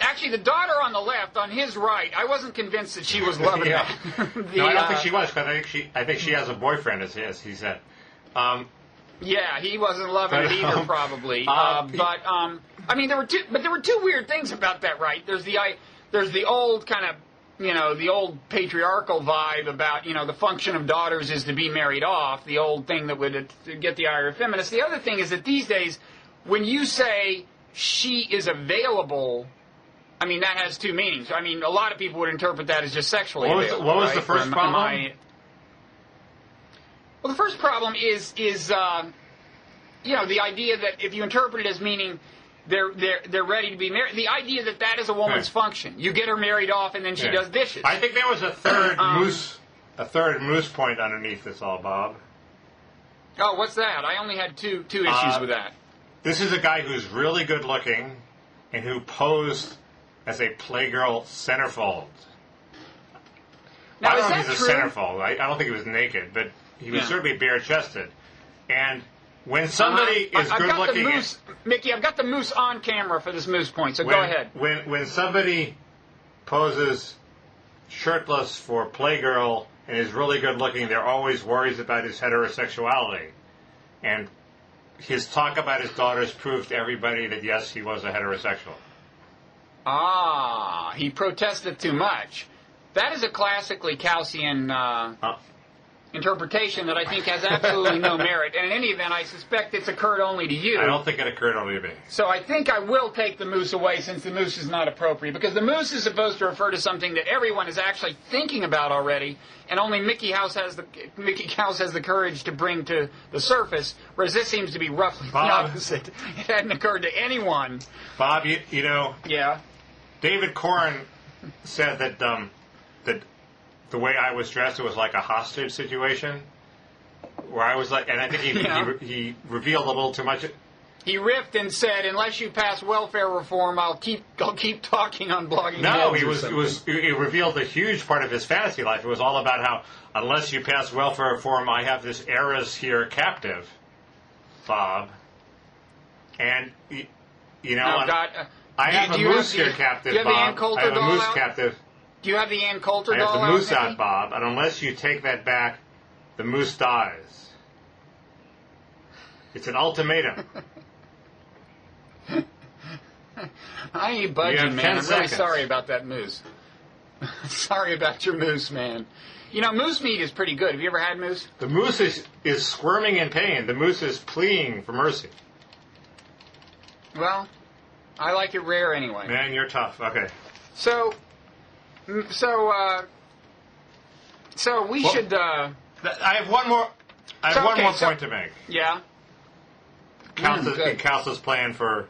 Actually, the daughter on the left, on his right, I wasn't convinced that she was loving it. No, I don't think she was, because I think she has a boyfriend, as he said. Yeah, he wasn't loving it either, probably. There were two weird things about that, right? There's the old kind of, the old patriarchal vibe about, the function of daughters is to be married off, the old thing that would get the ire of feminists. The other thing is that these days, when you say she is available, that has two meanings. A lot of people would interpret that as just sexually available. What was the first problem? Well, the first problem is the idea that if you interpret it as meaning they're ready to be married, the idea that is a woman's function. You get her married off and then she does dishes. I think there was a third moose point underneath this all, Bob. Oh, what's that? I only had two issues with that. This is a guy who's really good looking and who posed as a Playgirl centerfold. Now, I don't know if he's a centerfold. I don't think he was naked, but he was certainly bare-chested. And when somebody is good-looking... Mickey, I've got the moose on camera for this moose point, so go ahead. When somebody poses shirtless for Playgirl and is really good-looking, they're always worried about his heterosexuality. And his talk about his daughters proved to everybody that, yes, he was a heterosexual. He protested too much. That is a classically Kausian interpretation that I think has absolutely no merit. And in any event, I suspect it's occurred only to you. I don't think it occurred only to me. So I think I will take the moose away since the moose is not appropriate. Because the moose is supposed to refer to something that everyone is actually thinking about already, and only Mickey Mouse has the courage to bring to the surface, whereas this seems to be roughly the opposite. It hadn't occurred to anyone. Bob, you know... Yeah? David Corn said that that the way I was dressed, it was like a hostage situation, where I was like, and I think he revealed a little too much. He riffed and said, "Unless you pass welfare reform, I'll keep talking on blogging." No, he revealed a huge part of his fantasy life. It was all about how unless you pass welfare reform, I have this heiress here captive, Bob, and you know. Oh, God. I have a moose here captive, Bob. I have a moose captive. Do you have the Ann Coulter doll out? I have the moose out, Bob, and unless you take that back, the moose dies. It's an ultimatum. I ain't budging, man. I'm really sorry about that moose. Sorry about your moose, man. You know, moose meat is pretty good. Have you ever had moose? The moose is squirming in pain. The moose is pleading for mercy. Well... I like it rare anyway. Man, you're tough. Okay. So we should. I have one more. Point to make. Yeah. Kaus's plan for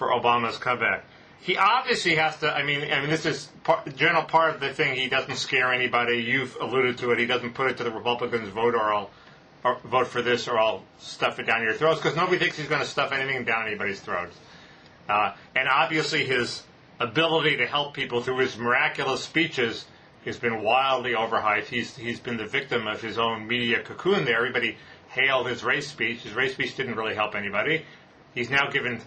Obama's comeback. He obviously has to. I mean, this is general part of the thing. He doesn't scare anybody. You've alluded to it. He doesn't put it to the Republicans. Vote for this, or I'll stuff it down your throats. Because nobody thinks he's going to stuff anything down anybody's throats. And obviously his ability to help people through his miraculous speeches has been wildly overhyped. He's been the victim of his own media cocoon there. Everybody hailed his race speech. His race speech didn't really help anybody. He's now given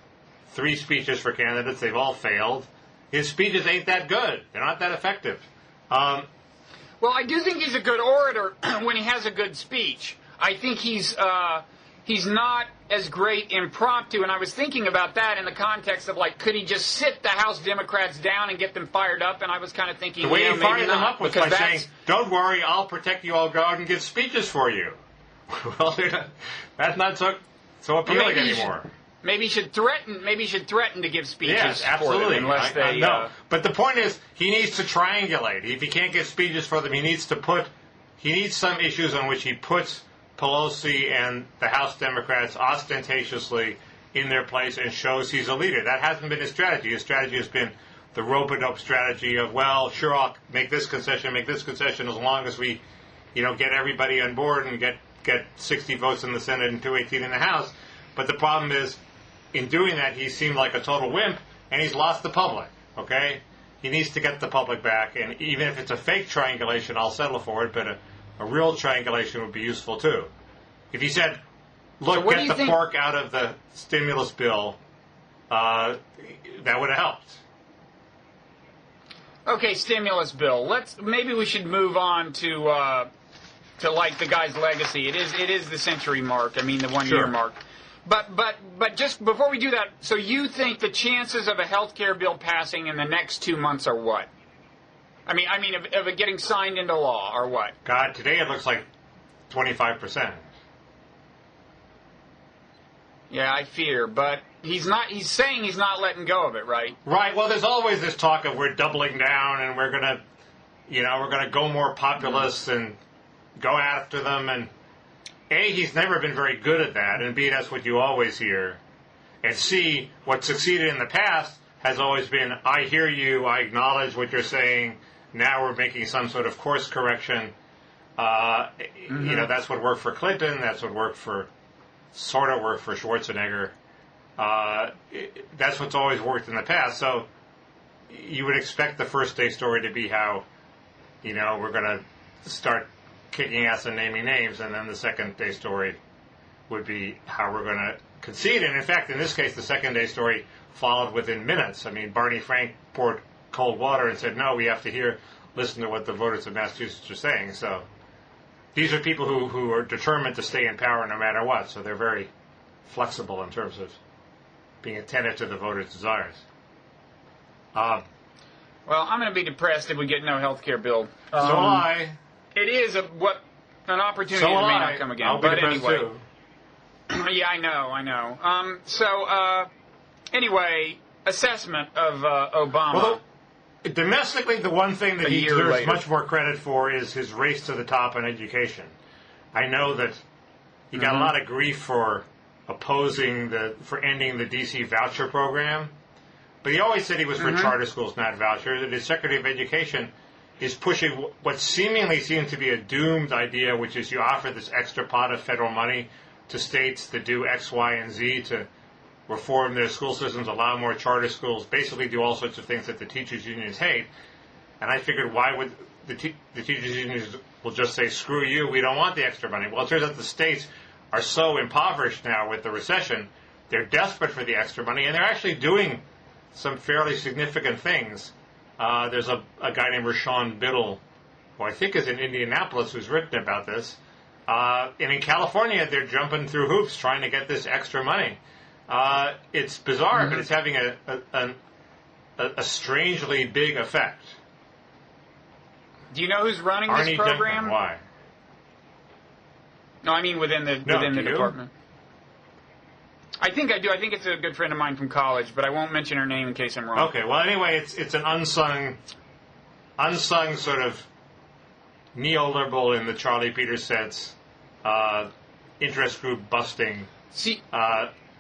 3 speeches for candidates. They've all failed. His speeches ain't that good. They're not that effective. Well, I do think he's a good orator when he has a good speech. I think he's not as great impromptu, and I was thinking about that in the context of, like, could he just sit the House Democrats down and get them fired up? And I was kind of thinking, the way he fired them up was by saying, "Don't worry, I'll protect you. I'll go out and give speeches for you." Well, that's not so appealing anymore. Maybe he should threaten to give speeches. Yes, absolutely. For them unless they. No, but the point is, he needs to triangulate. If he can't get speeches for them, he needs some issues on which he puts Pelosi and the House Democrats ostentatiously in their place and shows he's a leader. That hasn't been his strategy. His strategy has been the rope-a-dope strategy of, well, sure, I'll make this concession, as long as we, get everybody on board and get 60 votes in the Senate and 218 in the House. But the problem is, in doing that, he seemed like a total wimp, and he's lost the public, okay? He needs to get the public back, and even if it's a fake triangulation, I'll settle for it, but a real triangulation would be useful, too. If he said, look, get the pork out of the stimulus bill, that would have helped. Okay, stimulus bill. Maybe we should move on to like the guy's legacy. It is the century mark. I mean, the 1 year mark. But just before we do that, so you think the chances of a health care bill passing in the next 2 months are what? I mean, of it getting signed into law, or what? God, today it looks like 25%. Yeah, I fear, but he's saying he's not letting go of it, right? Right. Well, there's always this talk of we're doubling down and we're gonna go more populist and go after them. And A, he's never been very good at that, and B, that's what you always hear. And C, what succeeded in the past has always been, I hear you, I acknowledge what you're saying, now we're making some sort of course correction. That's what worked for Clinton, that's what sort of worked for Schwarzenegger. That's what's always worked in the past. So you would expect the first day story to be how, we're going to start kicking ass and naming names, and then the second day story would be how we're going to concede. And in fact, in this case, the second day story followed within minutes. I mean, Barney Frank poured cold water and said, no, we have to listen to what the voters of Massachusetts are saying. So these are people who are determined to stay in power no matter what. So they're very flexible in terms of being attentive to the voters' desires. Well, I'm going to be depressed if we get no health care bill. So am I. It is An opportunity that may not come again. I'll be but depressed anyway. too. Yeah, I know. Anyway, assessment of Obama. Well, domestically, the one thing that he deserves later. much more credit for is his race to the top in education. I know that he got a lot of grief for ending the DC voucher program, but he always said he was for charter schools, not vouchers. And his Secretary of Education is pushing what seemingly seems to be a doomed idea, which is you offer this extra pot of federal money to states that do X, Y, and Z to reform their school systems, allow more charter schools, basically do all sorts of things that the teachers' unions hate. And I figured, why would the teachers' unions will just say, screw you, we don't want the extra money. Well, it turns out the states are so impoverished now with the recession, they're desperate for the extra money, and they're actually doing some fairly significant things. There's a guy named Rashawn Biddle, who I think is in Indianapolis, who's written about this. And in California, they're jumping through hoops trying to get this extra money. It's bizarre, but it's having a strangely big effect. Do you know who's running Arnie this program? Duncan, why? No, I mean within the department. I think I do. I think it's a good friend of mine from college, but I won't mention her name in case I'm wrong. Okay. Well, anyway, it's an unsung sort of neoliberal in the Charlie Peters sense, interest group busting. See,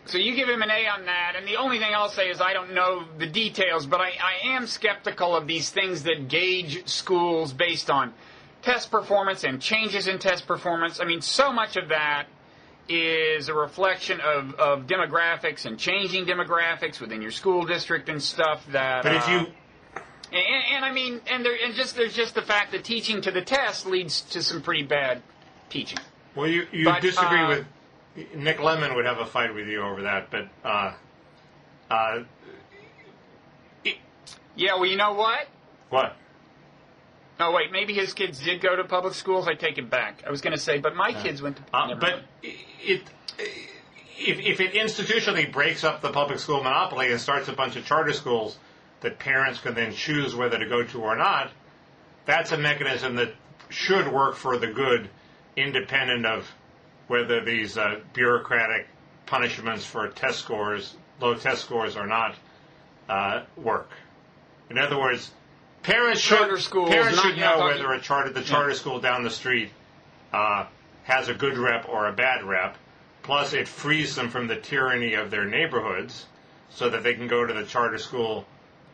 so you give him an A on that, and the only thing I'll say is I don't know the details, but I am skeptical of these things that gauge schools based on test performance and changes in test performance. I mean, so much of that is a reflection of demographics and changing demographics within your school district and stuff that... But if you... there's just the fact that teaching to the test leads to some pretty bad teaching. Well, you disagree with... Nick Lemon would have a fight with you over that, but... yeah, well, you know what? What? Oh, wait, maybe his kids did go to public schools. I take it back. I was going to say, but my kids went to... but if it institutionally breaks up the public school monopoly and starts a bunch of charter schools that parents can then choose whether to go to or not, that's a mechanism that should work for the good, independent of whether these bureaucratic punishments for low test scores or not, work. In other words... Parents should know whether the charter school down the street has a good rep or a bad rep. Plus, it frees them from the tyranny of their neighborhoods so that they can go to the charter school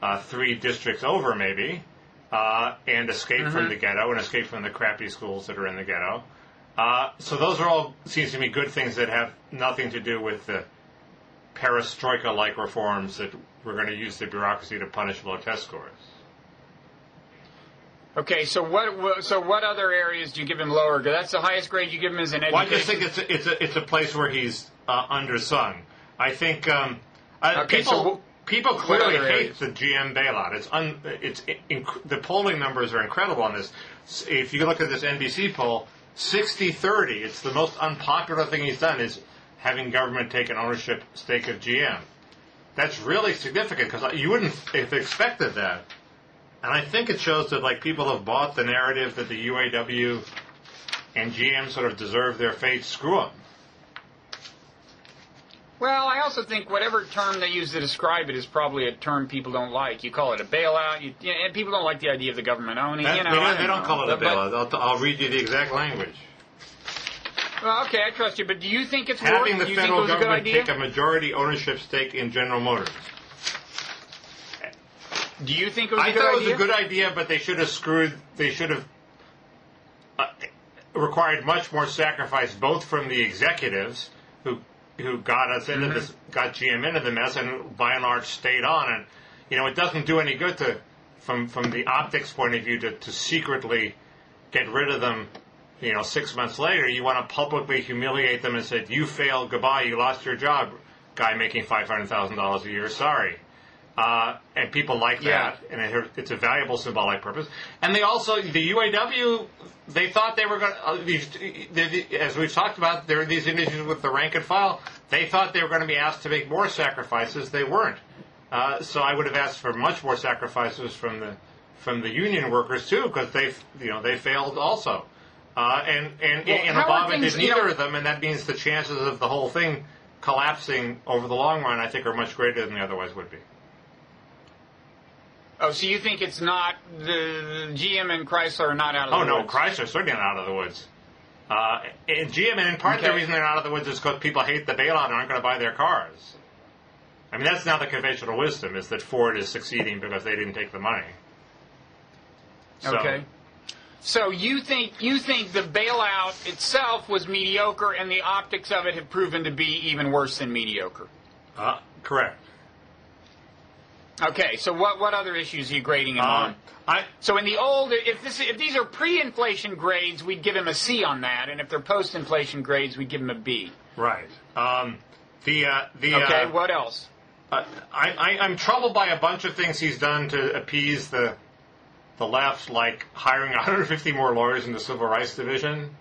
3 districts over, maybe, and escape from the ghetto and escape from the crappy schools that are in the ghetto. So those are all, seems to me, good things that have nothing to do with the perestroika-like reforms that we're going to use the bureaucracy to punish low test scores. Okay, so what other areas do you give him lower? That's the highest grade you give him as an education. Well, I just think it's a place where he's undersung. I think people clearly hate the GM bailout. The polling numbers are incredible on this. If you look at this NBC poll, 60-30. It's the most unpopular thing he's done is having government take an ownership stake of GM. That's really significant because you wouldn't have expected that. And I think it shows that people have bought the narrative that the UAW and GM sort of deserve their fate. Screw them. Well, I also think whatever term they use to describe it is probably a term people don't like. You call it a bailout, and people don't like the idea of the government owning. They don't call it a bailout. I'll read you the exact language. Well, okay, I trust you, but do you think it's having the federal government take a majority ownership stake in General Motors? Do you think it was a good idea? I thought it was a good idea, but they should have required much more sacrifice, both from the executives who got us into this, got GM into the mess, and by and large stayed on. And it doesn't do any good from the optics point of view, to secretly get rid of them. 6 months later, you want to publicly humiliate them and say, "You failed. Goodbye. You lost your job." Guy making $500,000 a year. Sorry. And people like that, and it's a valuable symbolic purpose. And they also, the UAW, they thought they were going to, as we've talked about, there are these issues with the rank and file. They thought they were going to be asked to make more sacrifices. They weren't. So I would have asked for much more sacrifices from the union workers too, because they failed also. And Obama did neither of them, and that means the chances of the whole thing collapsing over the long run, I think, are much greater than they otherwise would be. Oh, so you think it's not the GM and Chrysler are not out of the woods? Oh, no, Chrysler's certainly not out of the woods. And GM, and in part the reason they're not out of the woods is because people hate the bailout and aren't going to buy their cars. I mean, that's now the conventional wisdom, is that Ford is succeeding because they didn't take the money. Okay. So you think the bailout itself was mediocre, and the optics of it have proven to be even worse than mediocre? Correct. Okay, so what other issues are you grading him on? So in the old, if these are pre-inflation grades, we'd give him a C on that, and if they're post-inflation grades, we'd give him a B. Right. Okay, what else? I'm troubled by a bunch of things he's done to appease the left, like hiring 150 more lawyers in the Civil Rights Division.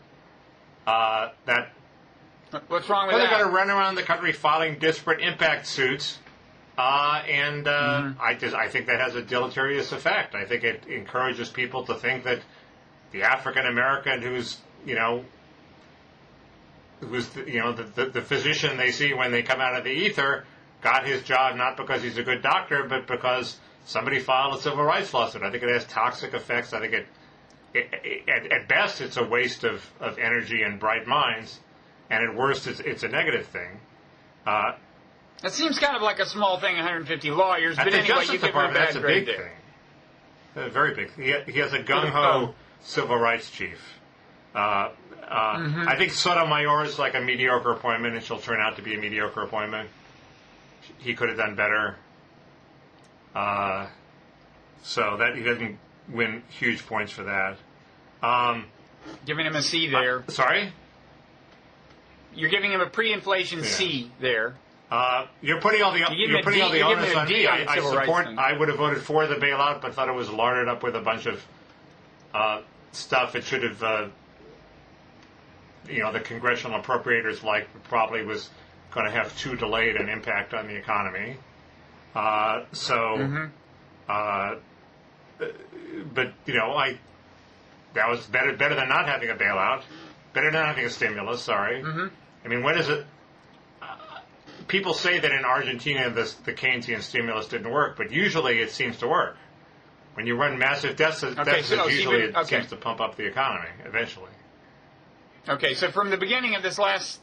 What's wrong with that? They've got to run around the country filing disparate impact suits. I think that has a deleterious effect. I think it encourages people to think that the African American who's the physician they see when they come out of the ether got his job not because he's a good doctor, but because somebody filed a civil rights lawsuit. I think it has toxic effects. I think at best it's a waste of energy and bright minds, and at worst it's a negative thing. That seems kind of like a small thing, 150 lawyers, but anyway, you give him a bad grade there. That's a very big thing. He has a gung-ho civil rights chief. I think Sotomayor is like a mediocre appointment, and she'll turn out to be a mediocre appointment. He could have done better. So that he doesn't win huge points for that. Giving him a C there. Sorry? You're giving him a pre-inflation C there. You're putting all the onus on me. I would have voted for the bailout, but thought it was larded up with a bunch of stuff. It should have, the congressional appropriators probably was going to have too delayed an impact on the economy. But that was better than not having a bailout, better than not having a stimulus. Sorry. I mean, when is it? People say that in Argentina the Keynesian stimulus didn't work, but usually it seems to work. When you run massive deficits, usually it seems to pump up the economy eventually. Okay, so from the beginning of this last,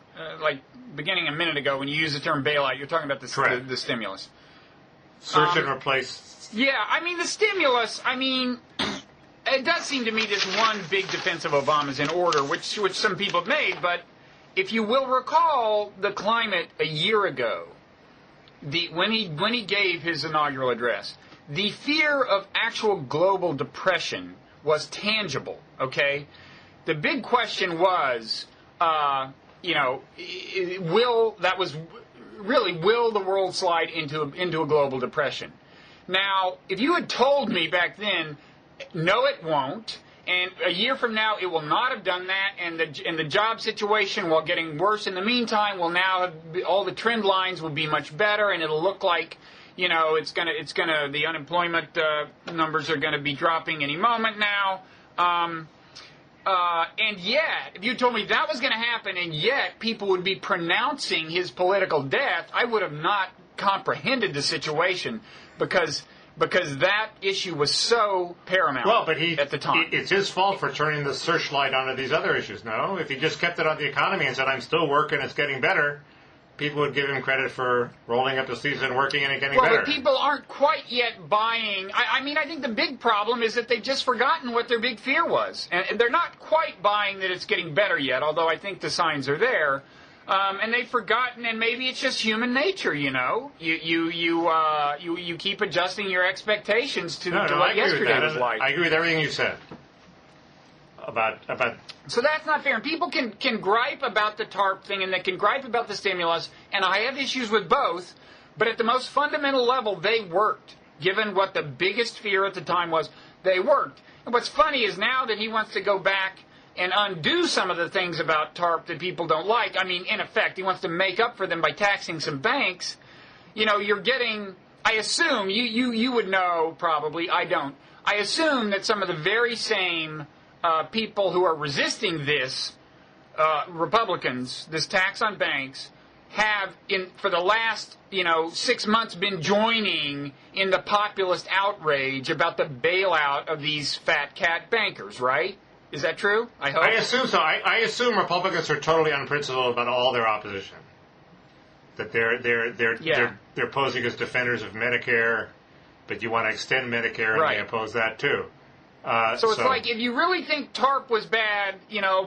beginning a minute ago, when you use the term bailout, you're talking about the stimulus. Search and replace. Yeah, I mean, the stimulus, it does seem to me this one big defense of Obama's in order, which some people have made, but if you will recall the climate a year ago, when he gave his inaugural address, the fear of actual global depression was tangible, okay? The big question was, will the world slide into a global depression? Now, if you had told me back then, no, it won't, and a year from now, it will not have done that, and the job situation, while getting worse in the meantime, will now all the trend lines will be much better, and it'll look like, the unemployment numbers are gonna be dropping any moment now. And yet, if you told me that was going to happen, and yet people would be pronouncing his political death, I would have not comprehended the situation because that issue was so paramount at the time. It's his fault for turning the searchlight onto these other issues, no? If he just kept it on the economy and said, I'm still working, it's getting better, people would give him credit for rolling up the sleeves and working and it getting better. Well, but people aren't quite yet buying. I think the big problem is that they've just forgotten what their big fear was. And they're not quite buying that it's getting better yet, although I think the signs are there. And they've forgotten, and maybe it's just human nature, You keep adjusting your expectations to what yesterday was like. I agree with everything you said. About So that's not fair. And people can gripe about the TARP thing, and they can gripe about the stimulus, and I have issues with both, but at the most fundamental level, they worked. Given what the biggest fear at the time was, they worked. And what's funny is now that he wants to go back and undo some of the things about TARP that people don't like, in effect, he wants to make up for them by taxing some banks, you're getting, I assume, you would know probably, I don't, I assume that some of the very same people who are resisting this, Republicans, this tax on banks, have for the last 6 months been joining in the populist outrage about the bailout of these fat cat bankers, right? Is that true? I hope. I assume so. I assume Republicans are totally unprincipled about all their opposition. That they're posing as defenders of Medicare, but you want to extend Medicare, and right. They oppose that too. So it's like, if you really think TARP was bad,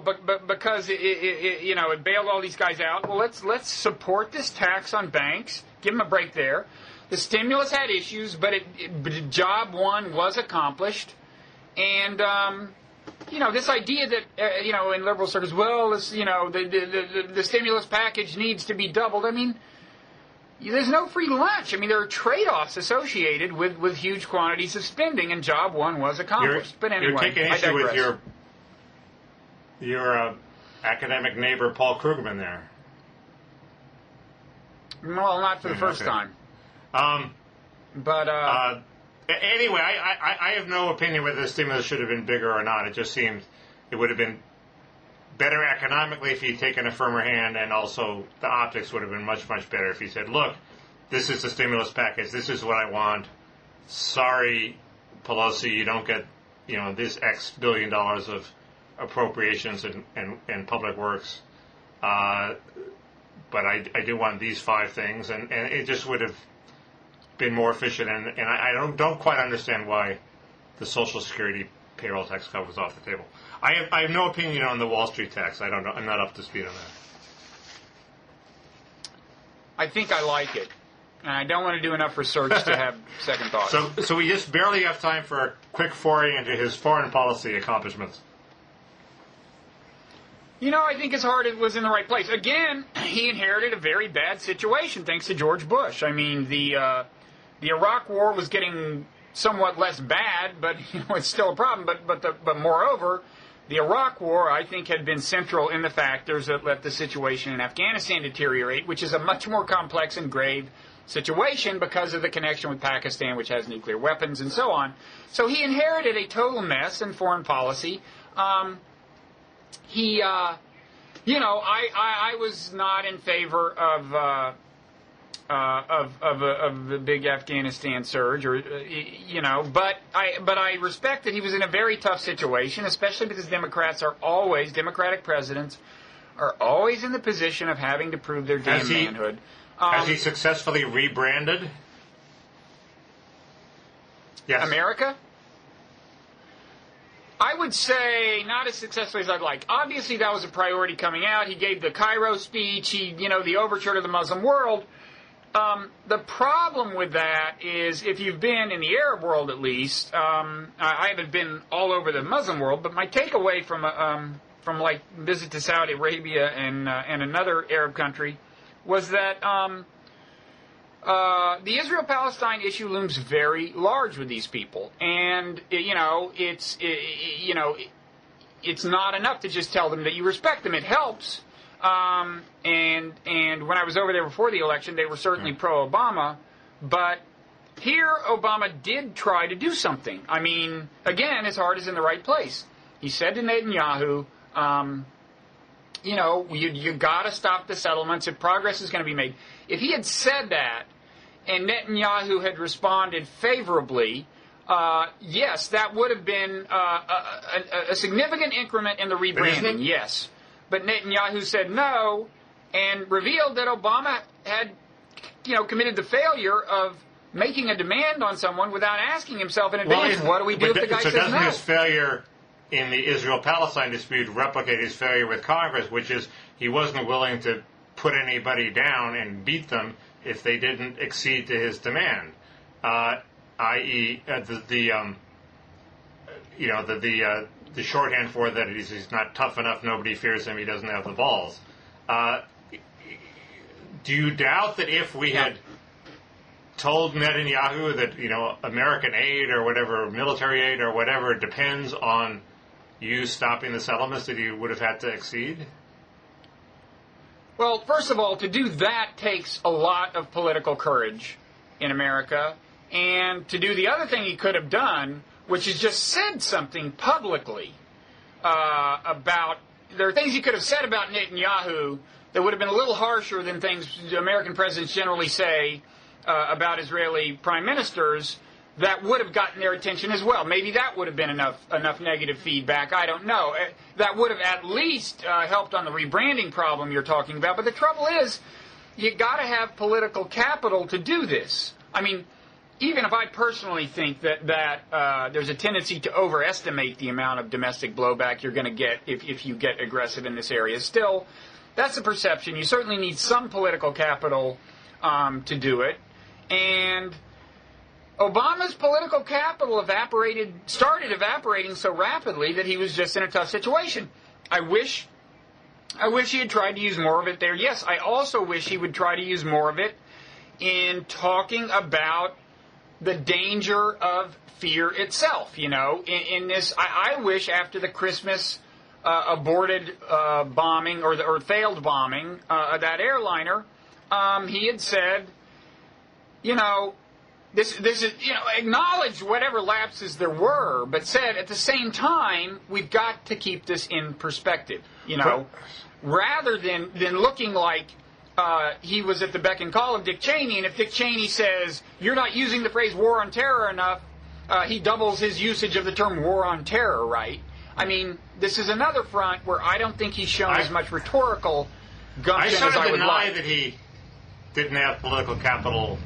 but because it bailed all these guys out, well, let's support this tax on banks. Give them a break there. The stimulus had issues, but job one was accomplished, and this idea that in liberal circles, well, this, the stimulus package needs to be doubled. I mean, there's no free lunch. I mean, there are trade-offs associated with huge quantities of spending, and job one was accomplished. But anyway, you're taking issue with your academic neighbor Paul Krugman there. Well, not for the first time. Anyway, I have no opinion whether the stimulus should have been bigger or not. It just seems it would have been better economically if he'd taken a firmer hand, and also the optics would have been much, much better if he said, look, this is the stimulus package, this is what I want. Sorry, Pelosi, you don't get this X billion dollars of appropriations and public works. But I do want these 5 things, and it just would have been more efficient, and I don't quite understand why the Social Security payroll tax cut was off the table. I have no opinion on the Wall Street tax. I don't know. I'm not up to speed on that. I think I like it, and I don't want to do enough research to have second thoughts. So we just barely have time for a quick foray into his foreign policy accomplishments. I think his heart was in the right place. Again, he inherited a very bad situation thanks to George Bush. I mean, the Iraq War was getting somewhat less bad, but it's still a problem. But moreover, the Iraq War, I think, had been central in the factors that let the situation in Afghanistan deteriorate, which is a much more complex and grave situation because of the connection with Pakistan, which has nuclear weapons and so on. So he inherited a total mess in foreign policy. I was not in favor of the big Afghanistan surge, but I respect that he was in a very tough situation, especially because Democratic presidents are always in the position of having to prove their damn manhood. Has he successfully rebranded? Yes. America? I would say not as successfully as I'd like. Obviously, that was a priority coming out. He gave the Cairo speech, the overture to the Muslim world. The problem with that is, if you've been in the Arab world at least, I haven't been all over the Muslim world, but my takeaway from like visit to Saudi Arabia and another Arab country was that the Israel-Palestine issue looms very large with these people, and it's not enough to just tell them that you respect them. It helps. And when I was over there before the election, they were certainly pro-Obama, but here Obama did try to do something. I mean, again, his heart is in the right place. He said to Netanyahu, you got to stop the settlements if progress is going to be made. If he had said that and Netanyahu had responded favorably, yes, that would have been a significant increment in the rebranding, yes. But Netanyahu said no and revealed that Obama had, committed the failure of making a demand on someone without asking himself in advance, what do we do if the guy says no? So doesn't his failure in the Israel-Palestine dispute replicate his failure with Congress, which is he wasn't willing to put anybody down and beat them if they didn't accede to his demand, i.e., the shorthand for that is he's not tough enough, nobody fears him, he doesn't have the balls. Do you doubt that if we had told Netanyahu that, American aid or whatever, military aid or whatever, depends on you stopping the settlements, that he would have had to accede? Well, first of all, to do that takes a lot of political courage in America. And to do the other thing he could have done, which is just said something publicly, about. There are things he could have said about Netanyahu that would have been a little harsher than things American presidents generally say about Israeli prime ministers. That would have gotten their attention as well. Maybe that would have been enough negative feedback. I don't know. That would have at least helped on the rebranding problem you're talking about. But the trouble is, you got to have political capital to do this. I mean, even if I personally think that there's a tendency to overestimate the amount of domestic blowback you're going to get if you get aggressive in this area, still, that's a perception. You certainly need some political capital to do it. And Obama's political capital started evaporating so rapidly that he was just in a tough situation. I wish he had tried to use more of it there. Yes, I also wish he would try to use more of it in talking about the danger of fear itself. You know, in this, I wish after the Christmas aborted bombing or failed bombing of that airliner, he had said, you know, This is, you know, acknowledged whatever lapses there were, but said at the same time, we've got to keep this in perspective, you know, rather than looking like he was at the beck and call of Dick Cheney. And if Dick Cheney says, you're not using the phrase war on terror enough, he doubles his usage of the term war on terror, right? I mean, this is another front where I don't think he's shown as much rhetorical gumption as I would like. I sort of deny that he didn't have political capital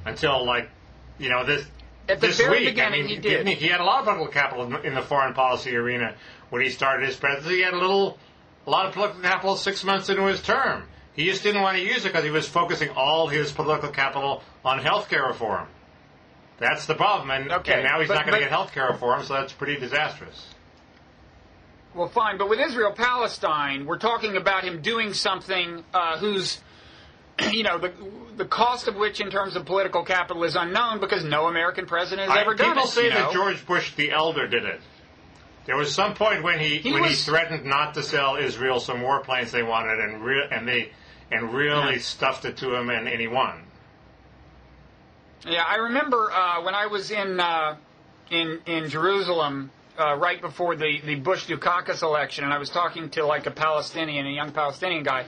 until, like, you know, this very week. Beginning, I mean, he did. He had a lot of political capital in the foreign policy arena when he started his presidency. He had a lot of political capital 6 months into his term. He just didn't want to use it because he was focusing all his political capital on health care reform. That's the problem. And now he's not going to get health care reform, so that's pretty disastrous. Well, fine. But with Israel-Palestine, we're talking about him doing something whose, you know, the cost of which in terms of political capital is unknown because no American president has ever done it. People say that George Bush the Elder did it. There was some point when he threatened not to sell Israel some warplanes they wanted, and really stuffed it to him, and he won. Yeah, I remember when I was in Jerusalem right before the Bush-Dukakis election, and I was talking to like a young Palestinian guy.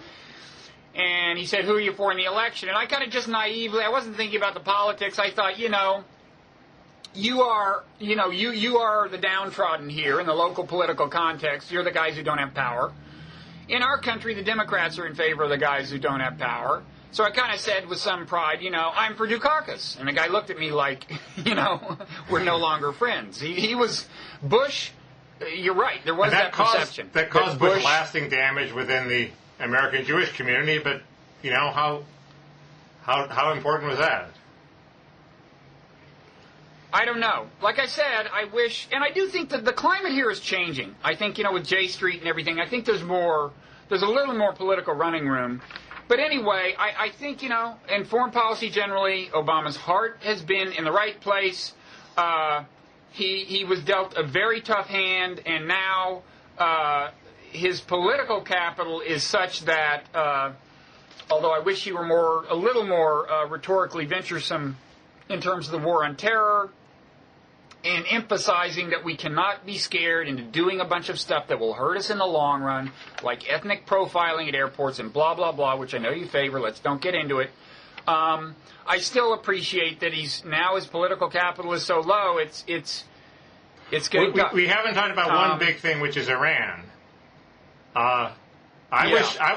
And he said, who are you for in the election? And I kind of just naively, I wasn't thinking about the politics. I thought, you know, you are the downtrodden here in the local political context. You're the guys who don't have power. In our country, the Democrats are in favor of the guys who don't have power. So I kind of said with some pride, you know, I'm for Dukakis. And the guy looked at me like, you know, we're no longer friends. He was Bush. You're right. There was that perception. That caused Bush lasting damage within the American Jewish community, but you know how important was that? I don't know. Like I said, I wish, and I do think that the climate here is changing. I think, you know, with J Street and everything, I think there's a little more political running room. But anyway, I think, you know, in foreign policy generally, Obama's heart has been in the right place. He was dealt a very tough hand, and now his political capital is such that, although I wish he were a little more rhetorically venturesome in terms of the war on terror and emphasizing that we cannot be scared into doing a bunch of stuff that will hurt us in the long run, like ethnic profiling at airports and blah, blah, blah, which I know you favor. Let's don't get into it. I still appreciate that his political capital is so low, it's getting... We haven't talked about one big thing, which is Iran. I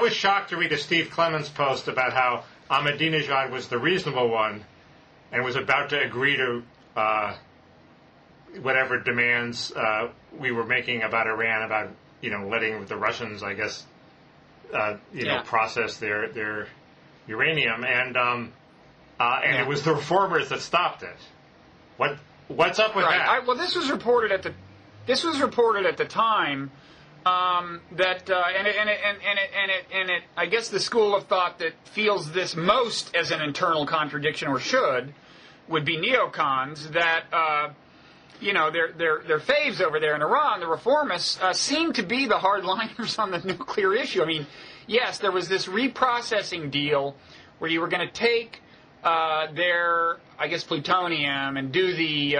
was shocked to read a Steve Clements post about how Ahmadinejad was the reasonable one and was about to agree to whatever demands we were making about Iran, about, you know, letting the Russians, I guess, process their uranium, and it was the reformers that stopped it. What's up with that? Well, this was reported at the time. I guess the school of thought that feels this most as an internal contradiction, or would be neocons that, you know, their faves over there in Iran, the reformists, seem to be the hardliners on the nuclear issue. I mean, yes, there was this reprocessing deal where you were going to take their, I guess, plutonium and do the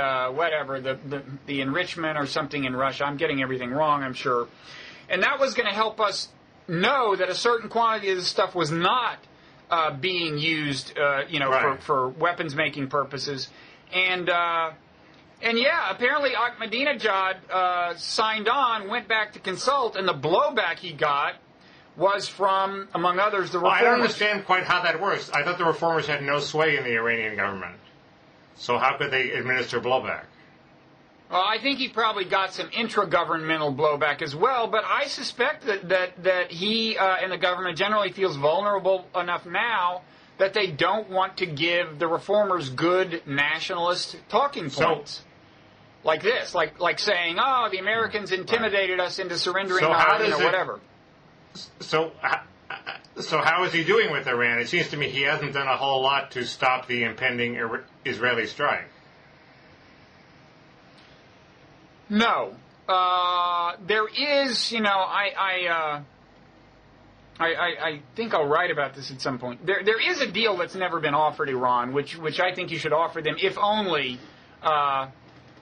the enrichment or something in Russia. I'm getting everything wrong, I'm sure. And that was going to help us know that a certain quantity of this stuff was not being used, right. for weapons making purposes. And yeah, apparently Ahmadinejad signed on, went back to consult, and the blowback he got was from, among others, the reformers. I don't understand quite how that works. I thought the reformers had no sway in the Iranian government. So how could they administer blowback? Well, I think he probably got some intragovernmental blowback as well, but I suspect that he and the government generally feels vulnerable enough now that they don't want to give the reformers good nationalist talking points. Like this, like saying, oh, the Americans intimidated us into surrendering whatever. So how is he doing with Iran? It seems to me he hasn't done a whole lot to stop the impending Israeli strike. No. There is, I think I'll write about this at some point. There is a deal that's never been offered Iran, which I think you should offer them, if only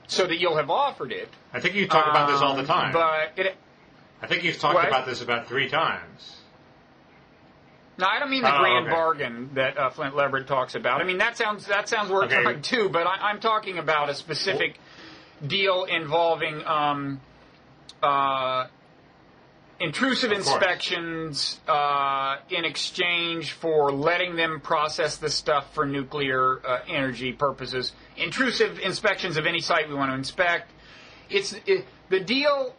so that you'll have offered it. I think you talk about this all the time. I think you've talked about this about 3 times. No, I don't mean the grand bargain that Flint Leverett talks about. I mean, that sounds worth trying too, but I'm talking about a specific deal involving intrusive inspections in exchange for letting them process the stuff for nuclear energy purposes. Intrusive inspections of any site we want to inspect. The deal,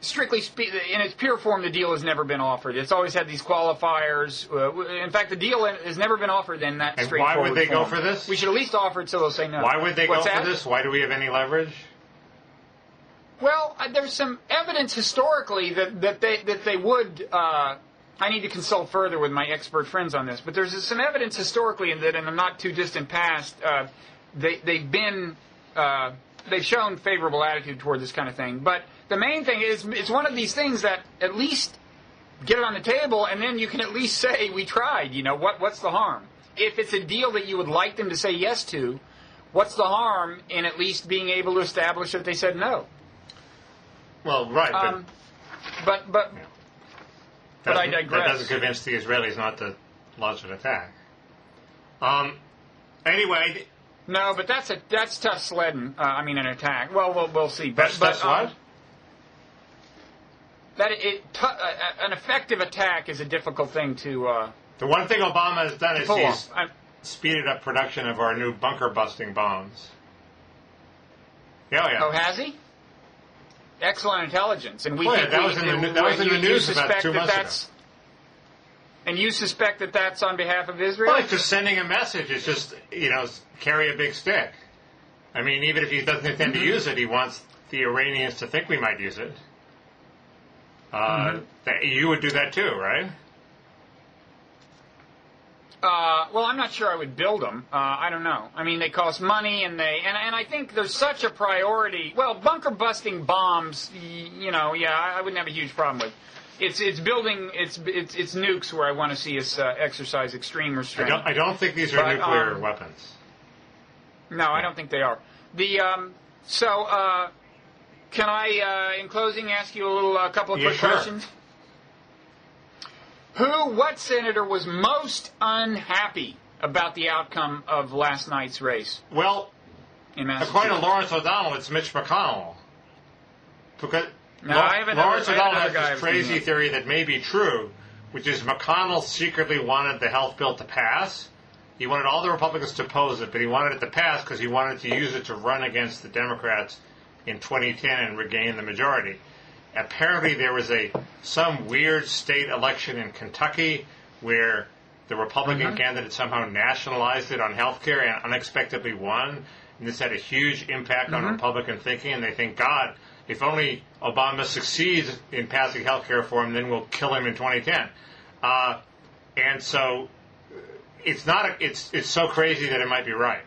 strictly speaking, in its pure form, the deal has never been offered. It's always had these qualifiers. In fact, the deal has never been offered in that straightforward form. Why would they go for this? We should at least offer it so they'll say no. Why would they go for this? Why do we have any leverage? Well, there's some evidence historically that they would. I need to consult further with my expert friends on this, but there's some evidence historically that in the not too distant past, they've shown favorable attitude toward this kind of thing. But the main thing is, it's one of these things that at least get it on the table, and then you can at least say we tried. What's the harm? If it's a deal that you would like them to say yes to, what's the harm in at least being able to establish that they said no? Well, right, but I digress. That doesn't convince the Israelis not to launch an attack. Anyway. No, but that's tough sledding. An attack. Well, we'll see. That's what? An effective attack is a difficult thing to. The one thing Obama has done is he's speeded up production of our new bunker busting bombs. Yeah. Oh, has he? Excellent intelligence, and that was in the news about 2 months ago. And you suspect that that's on behalf of Israel? Well, it's just sending a message. It's just, carry a big stick. I mean, even if he doesn't intend to use it, he wants the Iranians to think we might use it. You would do that too, right? Well, I'm not sure I would build them. I don't know. I mean, they cost money, and I think there's such a priority. Well, bunker busting bombs, I wouldn't have a huge problem with. It's building it's nukes where I want to see us exercise extreme restraint. I don't think these are nuclear weapons. No, I don't think they are. Can I, in closing, ask you a couple of quick questions? What senator was most unhappy about the outcome of last night's race? Well, according to Lawrence O'Donnell, it's Mitch McConnell. Because Lawrence O'Donnell has this crazy theory that may be true, which is McConnell secretly wanted the health bill to pass. He wanted all the Republicans to oppose it, but he wanted it to pass because he wanted to use it to run against the Democrats in 2010 and regain the majority. Apparently there was some weird state election in Kentucky where the Republican candidate somehow nationalized it on health care and unexpectedly won. And this had a huge impact on Republican thinking, and they think, God, if only Obama succeeds in passing health care reform, then we'll kill him in 2010. And so it's so crazy that it might be right.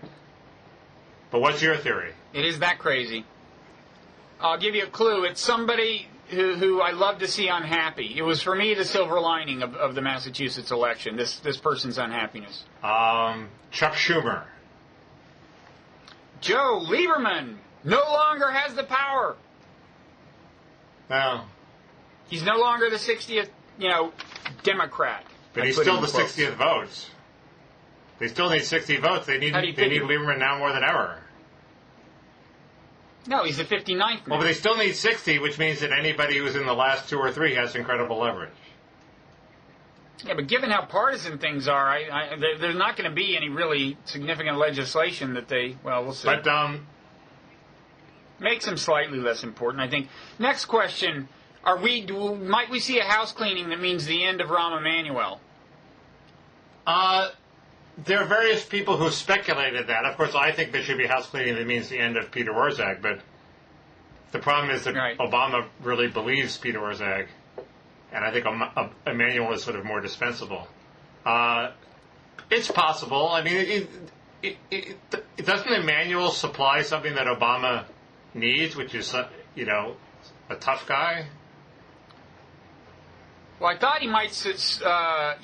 But what's your theory? It is that crazy. I'll give you a clue. It's somebody who I love to see unhappy. It was, for me, the silver lining of the Massachusetts election, this person's unhappiness. Chuck Schumer. Joe Lieberman no longer has the power. Well, he's no longer the 60th, Democrat. But he's still the 60th votes. They still need 60 votes. They need Lieberman now more than ever. No, he's the 59th now. Well, but they still need 60, which means that anybody who's in the last 2 or 3 has incredible leverage. Yeah, but given how partisan things are, there's not going to be any really significant legislation that we'll see. But makes them slightly less important, I think. Next question: might we see a house cleaning that means the end of Rahm Emanuel? There are various people who speculated that. Of course, I think there should be house cleaning that means the end of Peter Orszag, but the problem is that Obama really believes Peter Orszag, and I think Emanuel is sort of more dispensable. It's possible. I mean, doesn't Emanuel supply something that Obama needs, which is, a tough guy? Well, I thought he might, supply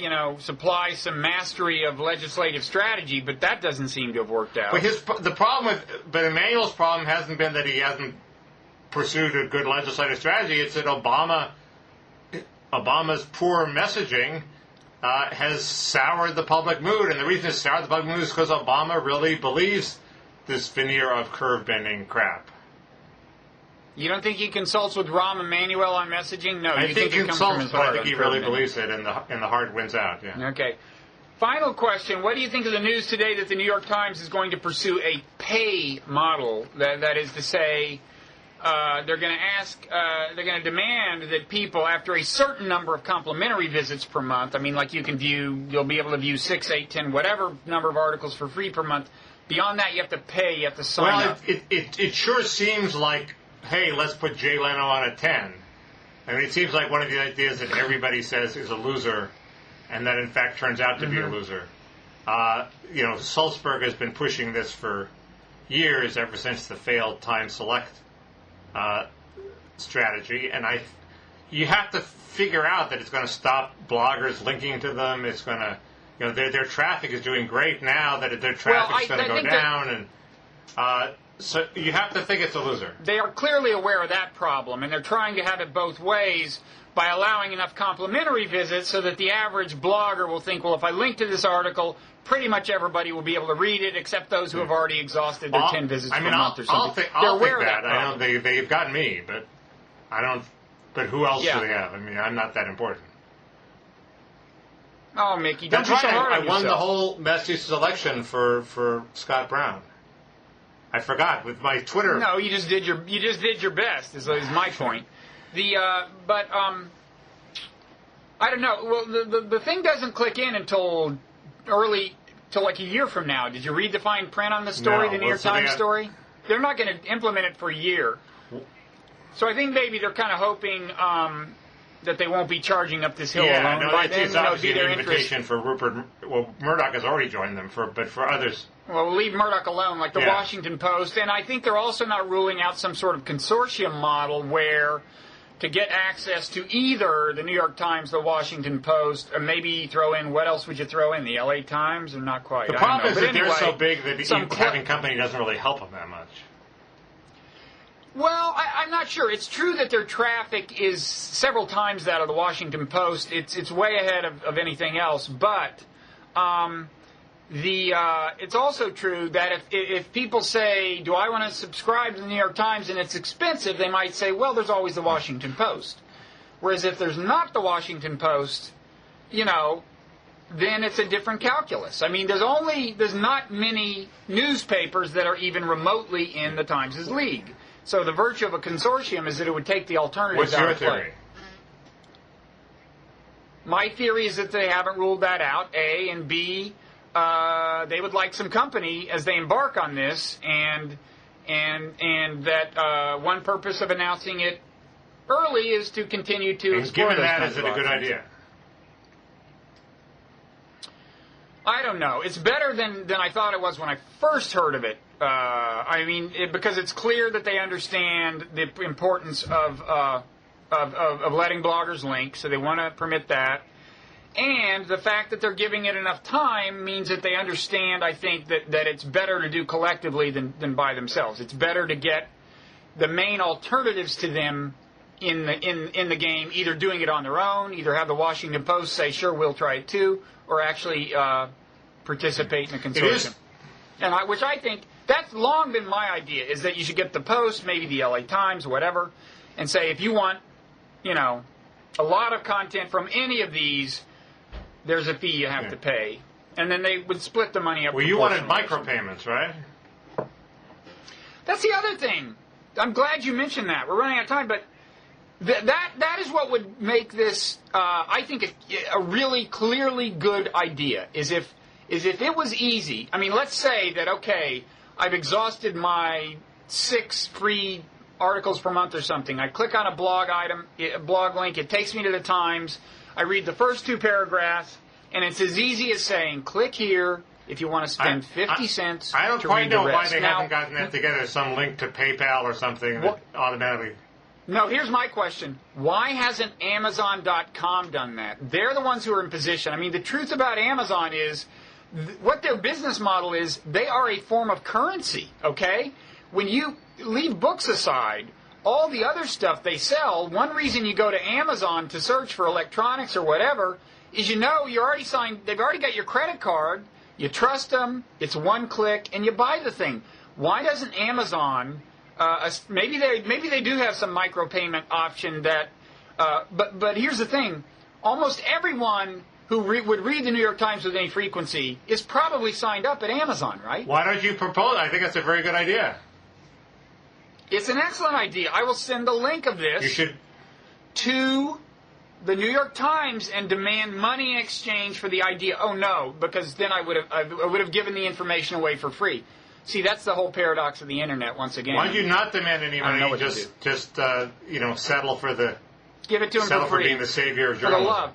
some mastery of legislative strategy, but that doesn't seem to have worked out. But Emanuel's problem hasn't been that he hasn't pursued a good legislative strategy. It's that Obama's poor messaging has soured the public mood, and the reason it's soured the public mood is because Obama really believes this veneer of curve-bending crap. You don't think he consults with Rahm Emanuel on messaging? No, I think he consults, but I think he really believes it, and the heart wins out. Yeah. Okay. Final question: what do you think of the news today that the New York Times is going to pursue a pay model? That is to say, they're going to demand that people, after a certain number of complimentary visits per month, you'll be able to view 6, 8, 10, whatever number of articles for free per month. Beyond that, you have to pay. You have to sign up. It sure seems like, hey, let's put Jay Leno on a 10. I mean, it seems like one of the ideas that everybody says is a loser, and that in fact turns out to be a loser. Sulzberg has been pushing this for years, ever since the failed Time Select strategy, and you have to figure out that it's going to stop bloggers linking to them. It's going to, their traffic is doing great now. That their traffic is going to go down, and so you have to think it's a loser. They are clearly aware of that problem, and they're trying to have it both ways by allowing enough complimentary visits so that the average blogger will think, well, if I link to this article, pretty much everybody will be able to read it, except those who have already exhausted their 10 visits per month or something. I'll think that. I know they've got me, but I don't. But who else do they have? I mean, I'm not that important. Oh, Mickey, don't be so hard on yourself. I won the whole Massachusetts election for Scott Brown. I forgot with my Twitter. No, you just did your best. Is my point. I don't know. Well, the thing doesn't click in until like a year from now. Did you read the fine print on the story, the New York Times story? They're not going to implement it for a year. So I think maybe they're kind of hoping that they won't be charging up this hill alone. It's obviously an invitation for Rupert. Well, Murdoch has already joined them, but for others. Well, we'll leave Murdoch alone, like the Washington Post. And I think they're also not ruling out some sort of consortium model where, to get access to either the New York Times, the Washington Post, or maybe throw in, what else would you throw in, the LA Times? Or not quite. The problem is that they're so big that having company doesn't really help them that much. Well, I'm not sure. It's true that their traffic is several times that of the Washington Post. It's way ahead of anything else. But it's also true that if people say, do I want to subscribe to the New York Times and it's expensive, they might say, well, there's always the Washington Post. Whereas if there's not the Washington Post, then it's a different calculus. I mean, there's not many newspapers that are even remotely in the Times' league. So the virtue of a consortium is that it would take the alternatives out of play. What's your theory? My theory is that they haven't ruled that out, A, and B, they would like some company as they embark on this, and that one purpose of announcing it early is to continue to explore those kinds of options. Given that, is it a good idea? I don't know. It's better than I thought it was when I first heard of it. Because it's clear that they understand the importance of of letting bloggers link, so they want to permit that. And the fact that they're giving it enough time means that they understand, I think, that it's better to do collectively than by themselves. It's better to get the main alternatives to them in the game, either doing it on their own, either have the Washington Post say, sure, we'll try it too, or actually participate in a consortium. Which I think, that's long been my idea, is that you should get the Post, maybe the LA Times, whatever, and say, if you want, a lot of content from any of these, there's a fee you have to pay. And then they would split the money up. Well, you wanted micropayments, right? That's the other thing. I'm glad you mentioned that. We're running out of time, but that is what would make this, I think, a really clearly good idea, is if it was easy. I mean, let's say that, okay, I've exhausted my 6 free articles per month or something. I click on a blog link, it takes me to the Times, I read the first 2 paragraphs, and it's as easy as saying, click here if you want to spend 50 cents I don't to quite read know the why rest. they haven't gotten that together, some link to PayPal or something that automatically... No, here's my question. Why hasn't Amazon.com done that? They're the ones who are in position. I mean, the truth about Amazon is, what their business model is, they are a form of currency, okay? When you leave books aside, all the other stuff they sell, one reason you go to Amazon to search for electronics or whatever is you're already signed, they've already got your credit card, you trust them, it's one click, and you buy the thing. Why doesn't Amazon, maybe they do have some micropayment option that, but here's the thing, almost everyone who would read the New York Times with any frequency is probably signed up at Amazon, right? Why don't you propose? I think that's a very good idea. It's an excellent idea. I will send the link of this to the New York Times and demand money in exchange for the idea. Oh no, because then I would have given the information away for free. See, that's the whole paradox of the internet. Once again, why do you not demand any money? Just settle for the give it to them settle for free, being the savior of for the journalism. love.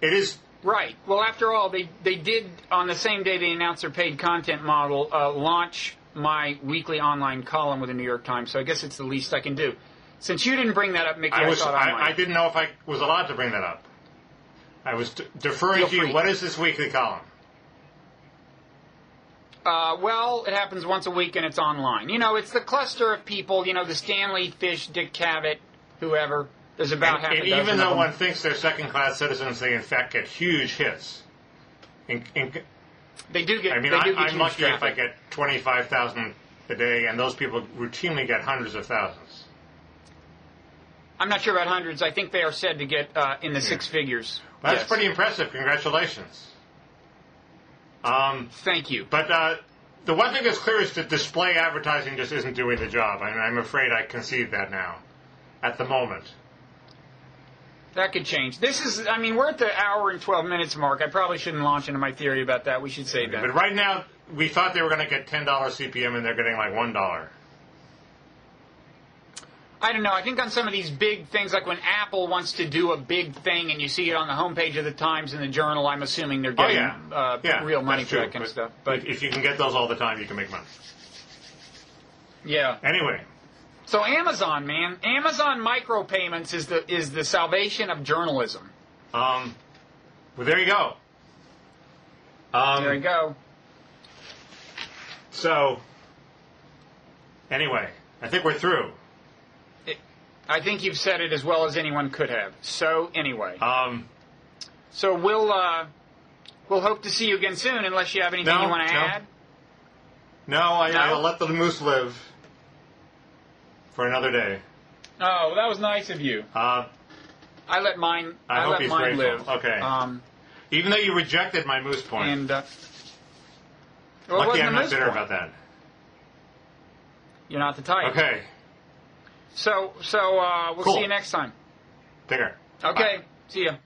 It is right. Well, after all, they did on the same day they announced their paid content model launch my weekly online column with the New York Times, so I guess it's the least I can do. Since you didn't bring that up, Mickey, I thought I might. I didn't know if I was allowed to bring that up. I was deferring to you. What is this weekly column? Well, it happens once a week and it's online. It's the cluster of people, the Stanley Fish, Dick Cavett, whoever. There's about half a dozen. And even though of them. one thinks they're second-class citizens, they in fact get huge hits. They do get. I'm lucky if I get 25,000 a day, and those people routinely get hundreds of thousands. I'm not sure about hundreds. I think they are said to get in the 6 figures. Well, that's pretty impressive. Congratulations. Thank you. But the one thing that's clear is that display advertising just isn't doing the job. I'm afraid I concede that now, at the moment. That could change. We're at the hour and 12 minutes mark. I probably shouldn't launch into my theory about that. We should save that. But right now, we thought they were going to get $10 CPM, and they're getting like $1. I don't know. I think on some of these big things, like when Apple wants to do a big thing and you see it on the homepage of the Times and the Journal, I'm assuming they're getting real money for that kind of stuff. But if you can get those all the time, you can make money. Yeah. Anyway. So Amazon, man. Amazon micropayments is the salvation of journalism. Well, there you go. There you go. So, anyway, I think we're through. I think you've said it as well as anyone could have. So, anyway. So we'll hope to see you again soon, unless you have anything you want to add. No, I'll let the moose live for another day. Oh, that was nice of you. I let mine. I hope let he's mine grateful. live. Okay. Even though you rejected my moose point. And lucky I'm not bitter about that. You're not the type. Okay. So we'll see you next time. Take care. Okay. Bye. See ya.